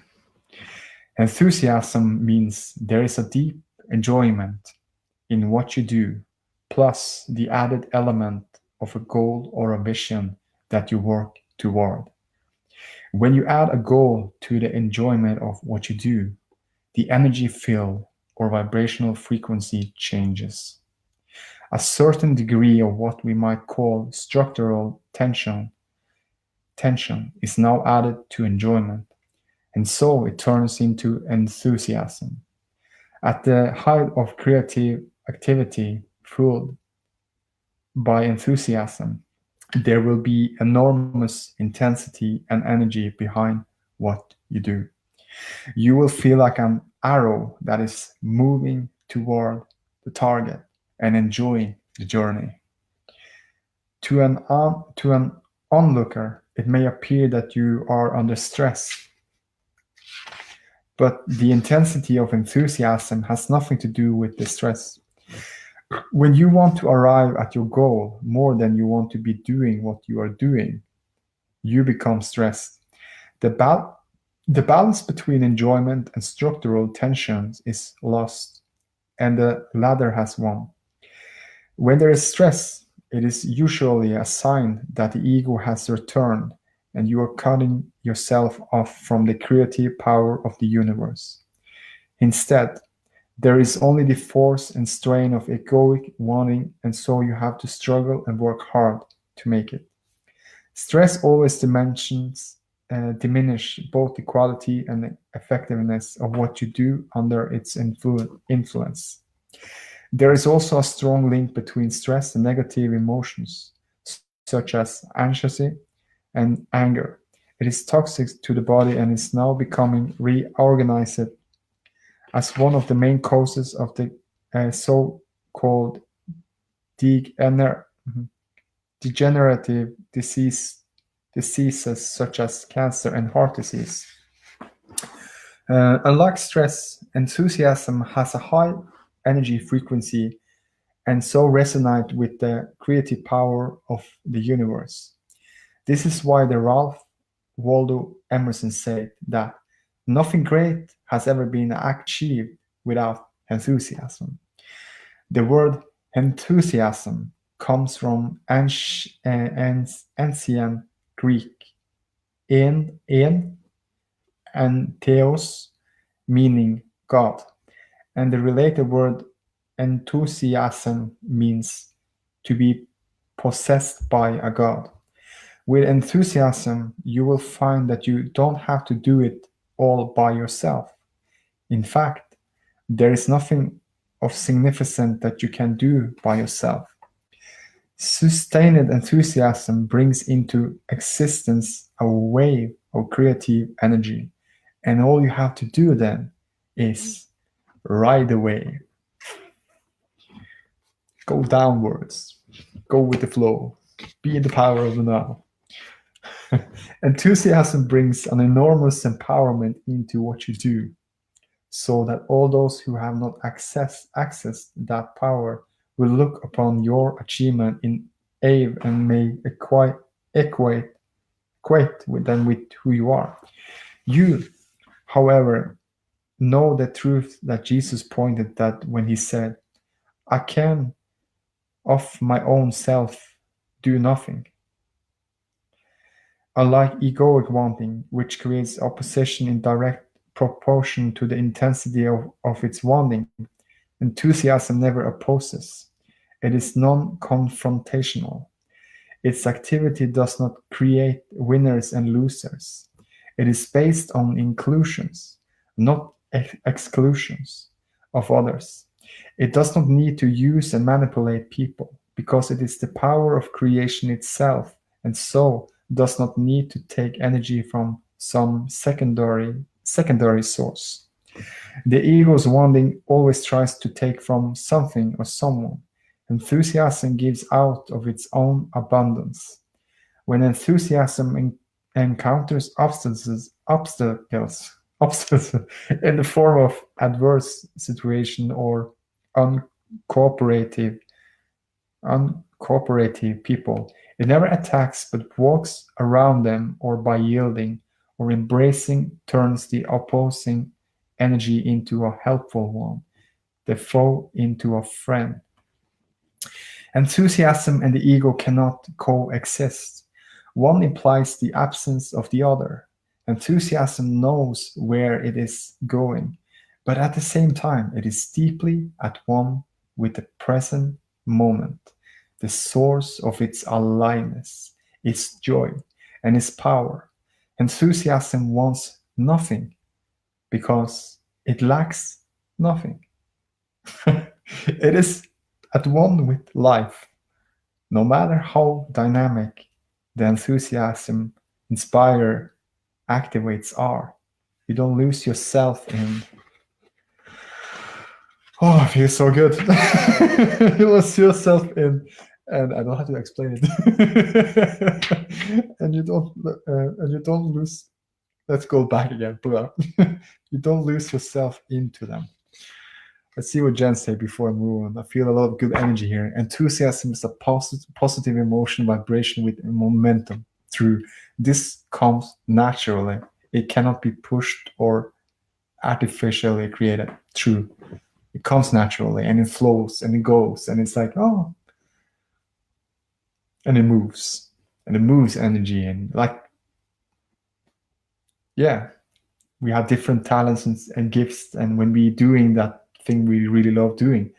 Enthusiasm means there is a deep enjoyment in what you do, plus the added element of a goal or a vision that you work toward. When you add a goal to the enjoyment of what you do, the energy field or vibrational frequency changes. A certain degree of what we might call structural tension is now added to enjoyment, and so it turns into enthusiasm. At the height of creative activity fueled by enthusiasm, there will be enormous intensity and energy behind what you do. You will feel like an arrow that is moving toward the target and enjoying the journey. To an onlooker, it may appear that you are under stress, but the intensity of enthusiasm has nothing to do with the stress. When you want to arrive at your goal more than you want to be doing what you are doing, you become stressed. The balance between enjoyment and structural tensions is lost, and the latter has won. When there is stress, it is usually a sign that the ego has returned and you are cutting yourself off from the creative power of the universe. Instead, there is only the force and strain of egoic wanting, and so you have to struggle and work hard to make it. Stress always dimensions diminish both the quality and the effectiveness of what you do under its influence. There is also a strong link between stress and negative emotions, such as anxiety and anger. It is toxic to the body and is now becoming reorganized as one of the main causes of the so-called degener- degenerative diseases such as cancer and heart disease. Unlike stress, enthusiasm has a high energy frequency and so resonate with the creative power of the universe. This is why the Ralph Waldo Emerson said that nothing great has ever been achieved without enthusiasm. The word enthusiasm comes from ancient Greek en and theos, meaning God, and the related word enthusiasm means to be possessed by a god. With enthusiasm, you will find that you don't have to do it all by yourself. In fact, there is nothing of significance that you can do by yourself. Sustained enthusiasm brings into existence a wave of creative energy, and all you have to do then is ride the wave. Go downwards. Go with the flow. Be in the power of the now. Enthusiasm brings an enormous empowerment into what you do, so that all those who have not accessed that power will look upon your achievement in awe and may equate with them with who you are. You, however, know the truth that Jesus pointed that when he said, I can of my own self do nothing. Unlike egoic wanting, which creates opposition in direct proportion to the intensity of its wanting, enthusiasm never opposes. It is non-confrontational. Its activity does not create winners and losers. It is based on inclusions, not exclusions of others. It does not need to use and manipulate people, because it is the power of creation itself, and so does not need to take energy from some secondary source. The ego's wanting always tries to take from something or someone. Enthusiasm gives out of its own abundance. When enthusiasm encounters obstacles in the form of adverse situation or uncooperative people, it never attacks but walks around them, or by yielding or embracing turns the opposing energy into a helpful one, the foe into a friend. Enthusiasm and the ego cannot coexist. One implies the absence of the other. Enthusiasm knows where it is going, but at the same time it is deeply at one with the present moment, the source of its aliveness, its joy, and its power. Enthusiasm wants nothing because it lacks nothing. It is at one with life. No matter how dynamic the enthusiasm inspire activates are, you don't lose yourself in. Oh, it feels so good. You lose yourself in, and I don't have to explain it. And you don't lose. Let's go back again. Pull up. You don't lose yourself into them. Let's see what Jen said before I move on. I feel a lot of good energy here. Enthusiasm is a positive emotion vibration with momentum. Through this comes naturally. It cannot be pushed or artificially created. True. It comes naturally and it flows and it goes and it's like, oh. And it moves. And it moves energy and like, yeah, we have different talents and gifts. And when we're doing that thing we really love doing,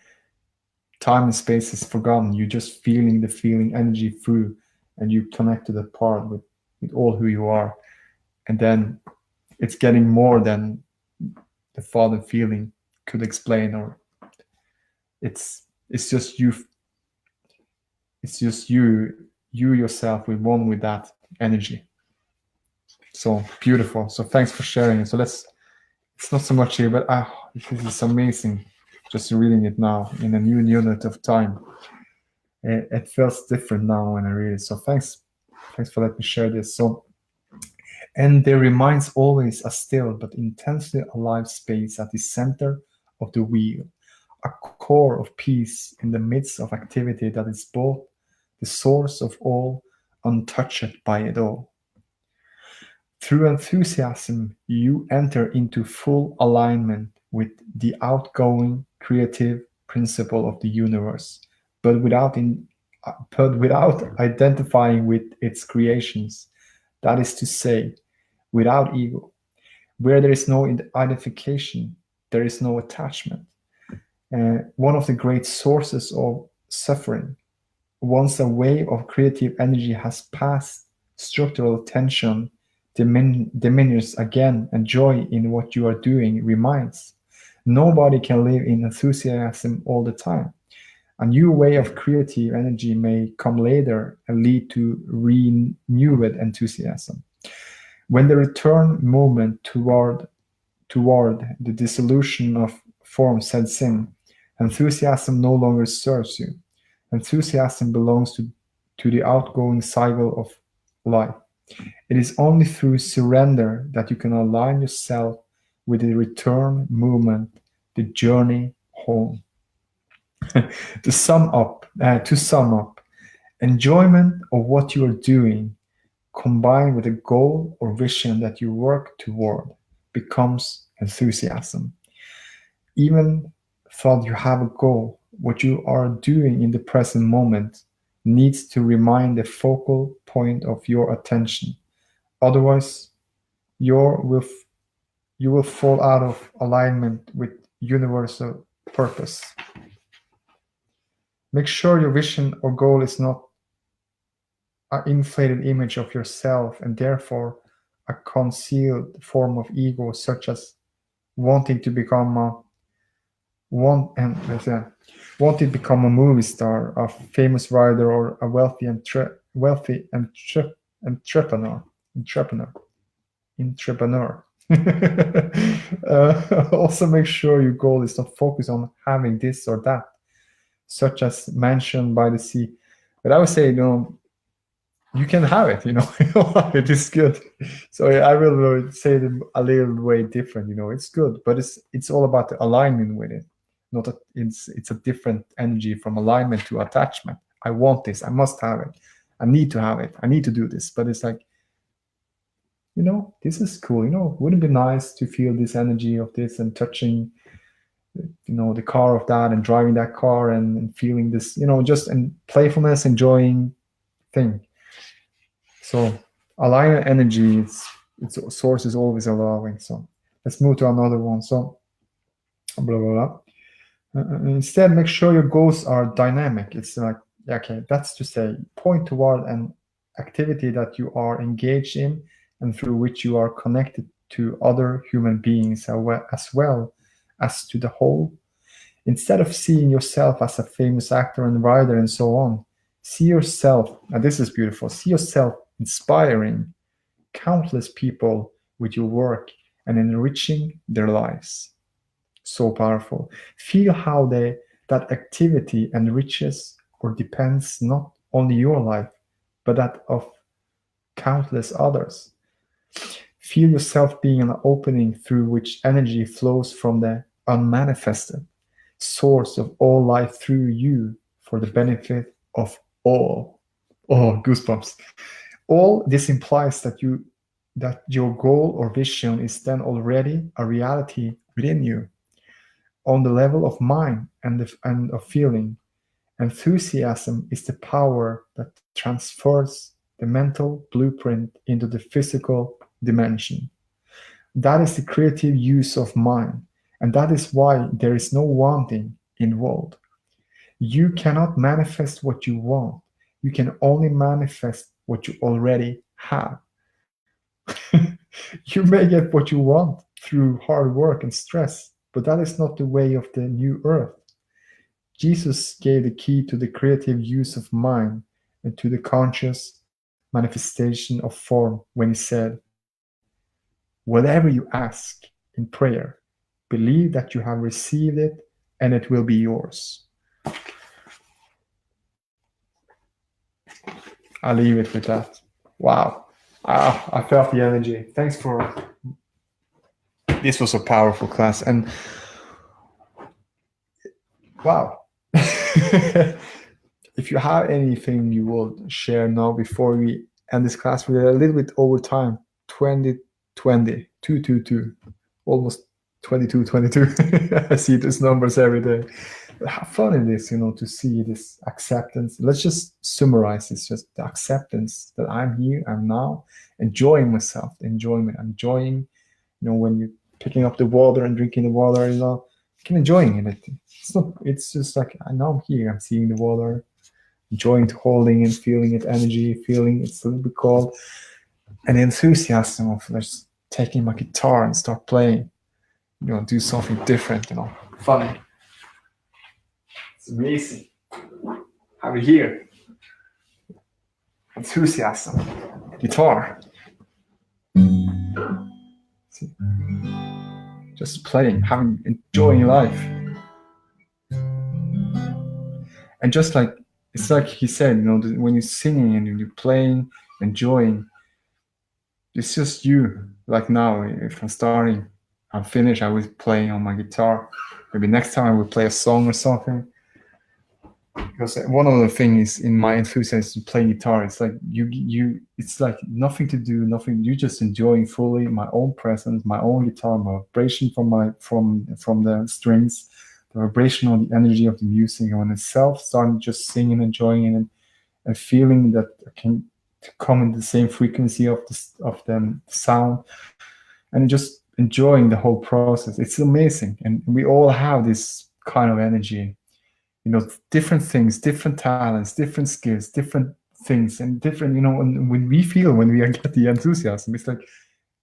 time and space is forgotten. You're just feeling the feeling energy through, and you connect to that part with all who you are. and then it's getting more than the thought and feeling could explain, or it's just you. It's just you yourself with one with that energy. So beautiful. So thanks for sharing it. So it's not so much here, but this is amazing. Just reading it now in a new unit of time. It feels different now when I read it. So thanks for letting me share this. So, and there remains always a still but intensely alive space at the center of the wheel, a core of peace in the midst of activity that is both the source of all, untouched by it all. Through enthusiasm, you enter into full alignment with the outgoing creative principle of the universe, but without identifying with its creations. That is to say, without ego. Where there is no identification, there is no attachment. One of the great sources of suffering. Once a wave of creative energy has passed, structural tension diminishes again, and joy in what you are doing remains. Nobody can live in enthusiasm all the time. A new way of creative energy may come later and lead to renewed enthusiasm. When the return movement toward the dissolution of form sets in, enthusiasm no longer serves you. Enthusiasm belongs to the outgoing cycle of life. It is only through surrender that you can align yourself with the return movement, the journey home. To sum up, enjoyment of what you are doing, combined with a goal or vision that you work toward, becomes enthusiasm. Even though you have a goal, what you are doing in the present moment needs to remain the focal point of your attention. Otherwise, you will fall out of alignment with universal purpose. Make sure your vision or goal is not an inflated image of yourself and therefore a concealed form of ego, such as wanting to become a movie star, a famous writer, or a wealthy entrepreneur. Also, make sure your goal is not focused on having this or that, such as mansion by the sea. But I would say, you can have it. It is good. So I will say it a little way different. It's good, but it's all about the alignment with it. Not that it's a different energy from alignment to attachment. I want this. I must have it. I need to have it. I need to do this. But it's like, this is cool. Wouldn't it be nice to feel this energy of this and touching, the car of that and driving that car and feeling this, just in playfulness, enjoying thing. So alignment energy, its source is always allowing. So let's move to another one. So blah, blah, blah. Instead, make sure your goals are dynamic. It's like, okay, that's to say, point toward an activity that you are engaged in and through which you are connected to other human beings as well as to the whole. Instead of seeing yourself as a famous actor and writer and so on, see yourself, and this is beautiful, see yourself inspiring countless people with your work and enriching their lives. So powerful. Feel how that activity enriches or depends not only your life, but that of countless others. Feel yourself being an opening through which energy flows from the unmanifested source of all life through you for the benefit of all. Oh, goosebumps. All this implies that your goal or vision is then already a reality within you. On the level of mind and of feeling, enthusiasm is the power that transfers the mental blueprint into the physical dimension. That is the creative use of mind, and that is why there is no wanting involved. You cannot manifest what you want. You can only manifest what you already have. You may get what you want through hard work and stress, but that is not the way of the new earth. Jesus gave the key to the creative use of mind and to the conscious manifestation of form when he said, whatever you ask in prayer, believe that you have received it and it will be yours. I'll leave it with that. Wow. I felt the energy. Thanks for... This was a powerful class. And wow. If you have anything you will share now before we end this class, we're a little bit over time. 222, almost 22. I see these numbers every day. But how fun it is, to see this acceptance. Let's just summarize this, just the acceptance that I'm here, I'm now enjoying myself, the enjoyment. I'm enjoying, when you're picking up the water and drinking the water, I'm enjoying it. It's just like, I know I'm here, I'm seeing the water, enjoying holding and feeling it, energy, feeling it's a little bit cold. And the enthusiasm of just taking my guitar and start playing, do something different, funny. It's amazing. Have it here. Enthusiasm, guitar. See? Just playing, enjoying life. And just like, it's like he said, when you're singing and you're playing, enjoying, it's just you. Like now, if I'm finished, I was playing on my guitar. Maybe next time I will play a song or something. Because one of the things in my enthusiasm playing guitar, it's like it's like nothing to do, nothing. You're just enjoying fully my own presence, my own guitar, my vibration from the strings, the vibration of the energy of the music, and when itself starting just singing, enjoying it, and feeling that I can come in the same frequency of the sound, and just enjoying the whole process. It's amazing, and we all have this kind of energy. Different things, different talents, different skills, different things, and different, and when we get the enthusiasm, it's like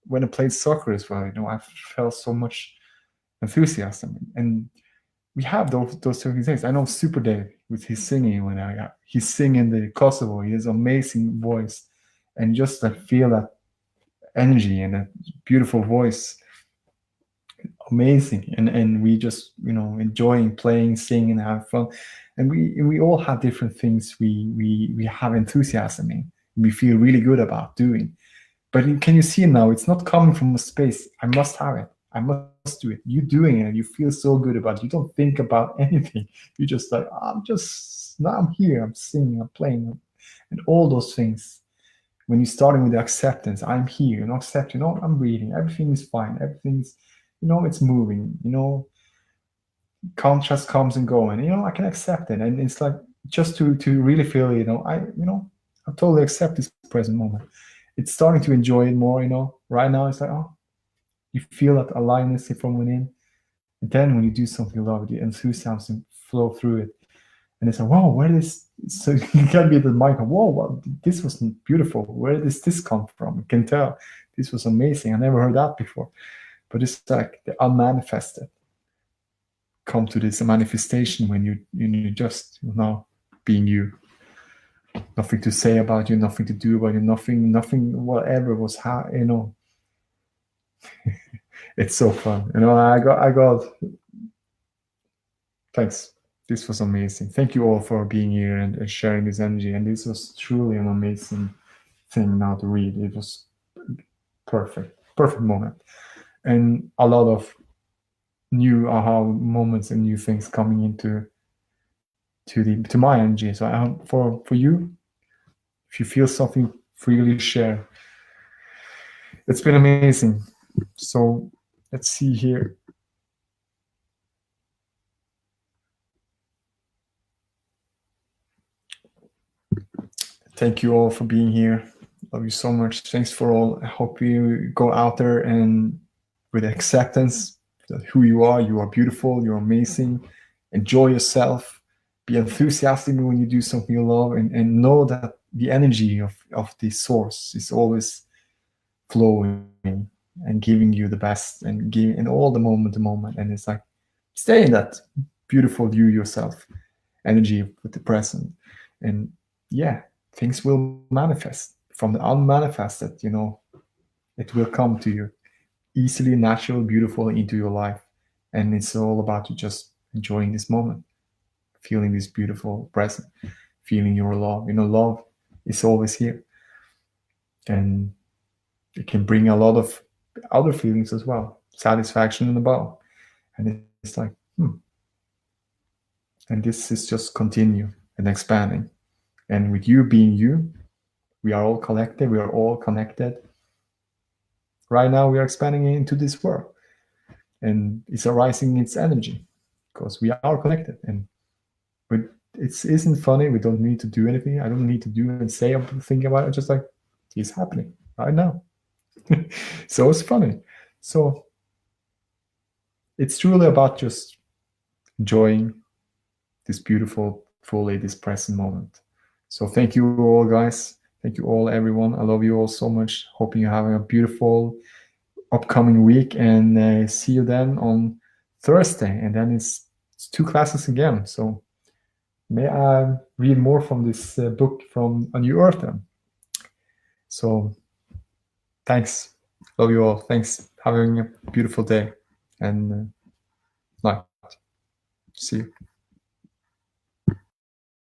when I played soccer as well, I felt so much enthusiasm, and we have those certain things. I know Super Dave with his singing, he's singing the Kosovo, he has an amazing voice, and just like feel that energy and that beautiful voice. Amazing, and we just enjoying playing, singing, and have fun, and we all have different things we have enthusiasm in, we feel really good about doing. But can you see now, it's not coming from a space, I must have it, I must do it. You're doing it and you feel so good about it. You don't think about anything. You just like, I'm here, I'm singing, I'm playing, and all those things. When you're starting with the acceptance, I'm here, accept, I'm breathing, everything is fine, everything's, it's moving, contrast comes and goes, and I can accept it. And it's like, just to really feel it, I totally accept this present moment. It's starting to enjoy it more, right now it's like, you feel that aliveness from within. And then when you do something you love, the enthusiasm flow through it. And it's like, wow, where did this, so you can be the mic, whoa, what, this was beautiful. Where did this come from? You can tell this was amazing. I never heard that before. But it's like the unmanifested come to this manifestation when you just being you. Nothing to say about you, nothing to do about you, nothing, whatever was It's so fun. I got thanks. This was amazing. Thank you all for being here and sharing this energy. And this was truly an amazing thing now to read. It was perfect moment. And a lot of new aha moments and new things coming into my energy. So for you, if you feel something, freely share. It's been amazing. So let's see here. Thank you all for being here. Love you so much. Thanks for all. I hope you go out there and with acceptance that who you are beautiful, you're amazing. Enjoy yourself. Be enthusiastic when you do something you love, and know that the energy of the source is always flowing and giving you the best and giving in all the moment to moment. And it's like, stay in that beautiful you yourself energy with the present. And yeah, things will manifest from the unmanifested, it will come to you easily, natural, beautiful into your life. And it's all about you just enjoying this moment, feeling this beautiful present, feeling your love. Love is always here. And it can bring a lot of other feelings as well, satisfaction and above. And it's like, and this is just continue and expanding. And with you being you, we are all collective, we are all connected. Right now we are expanding into this world, and it's arising its energy because we are connected. And but it isn't funny. We don't need to do anything. I don't need to do and say or think about it. Just like it's happening right now. So it's funny. So it's truly about just enjoying this beautiful, fully this present moment. So thank you all, guys. Thank you all, everyone. I love you all so much. Hoping you're having a beautiful upcoming week, and see you then on Thursday. And then it's 2 classes again. So may I read more from this book from A New Earth then. So thanks. Love you all. Thanks. Having a beautiful day and night. See you.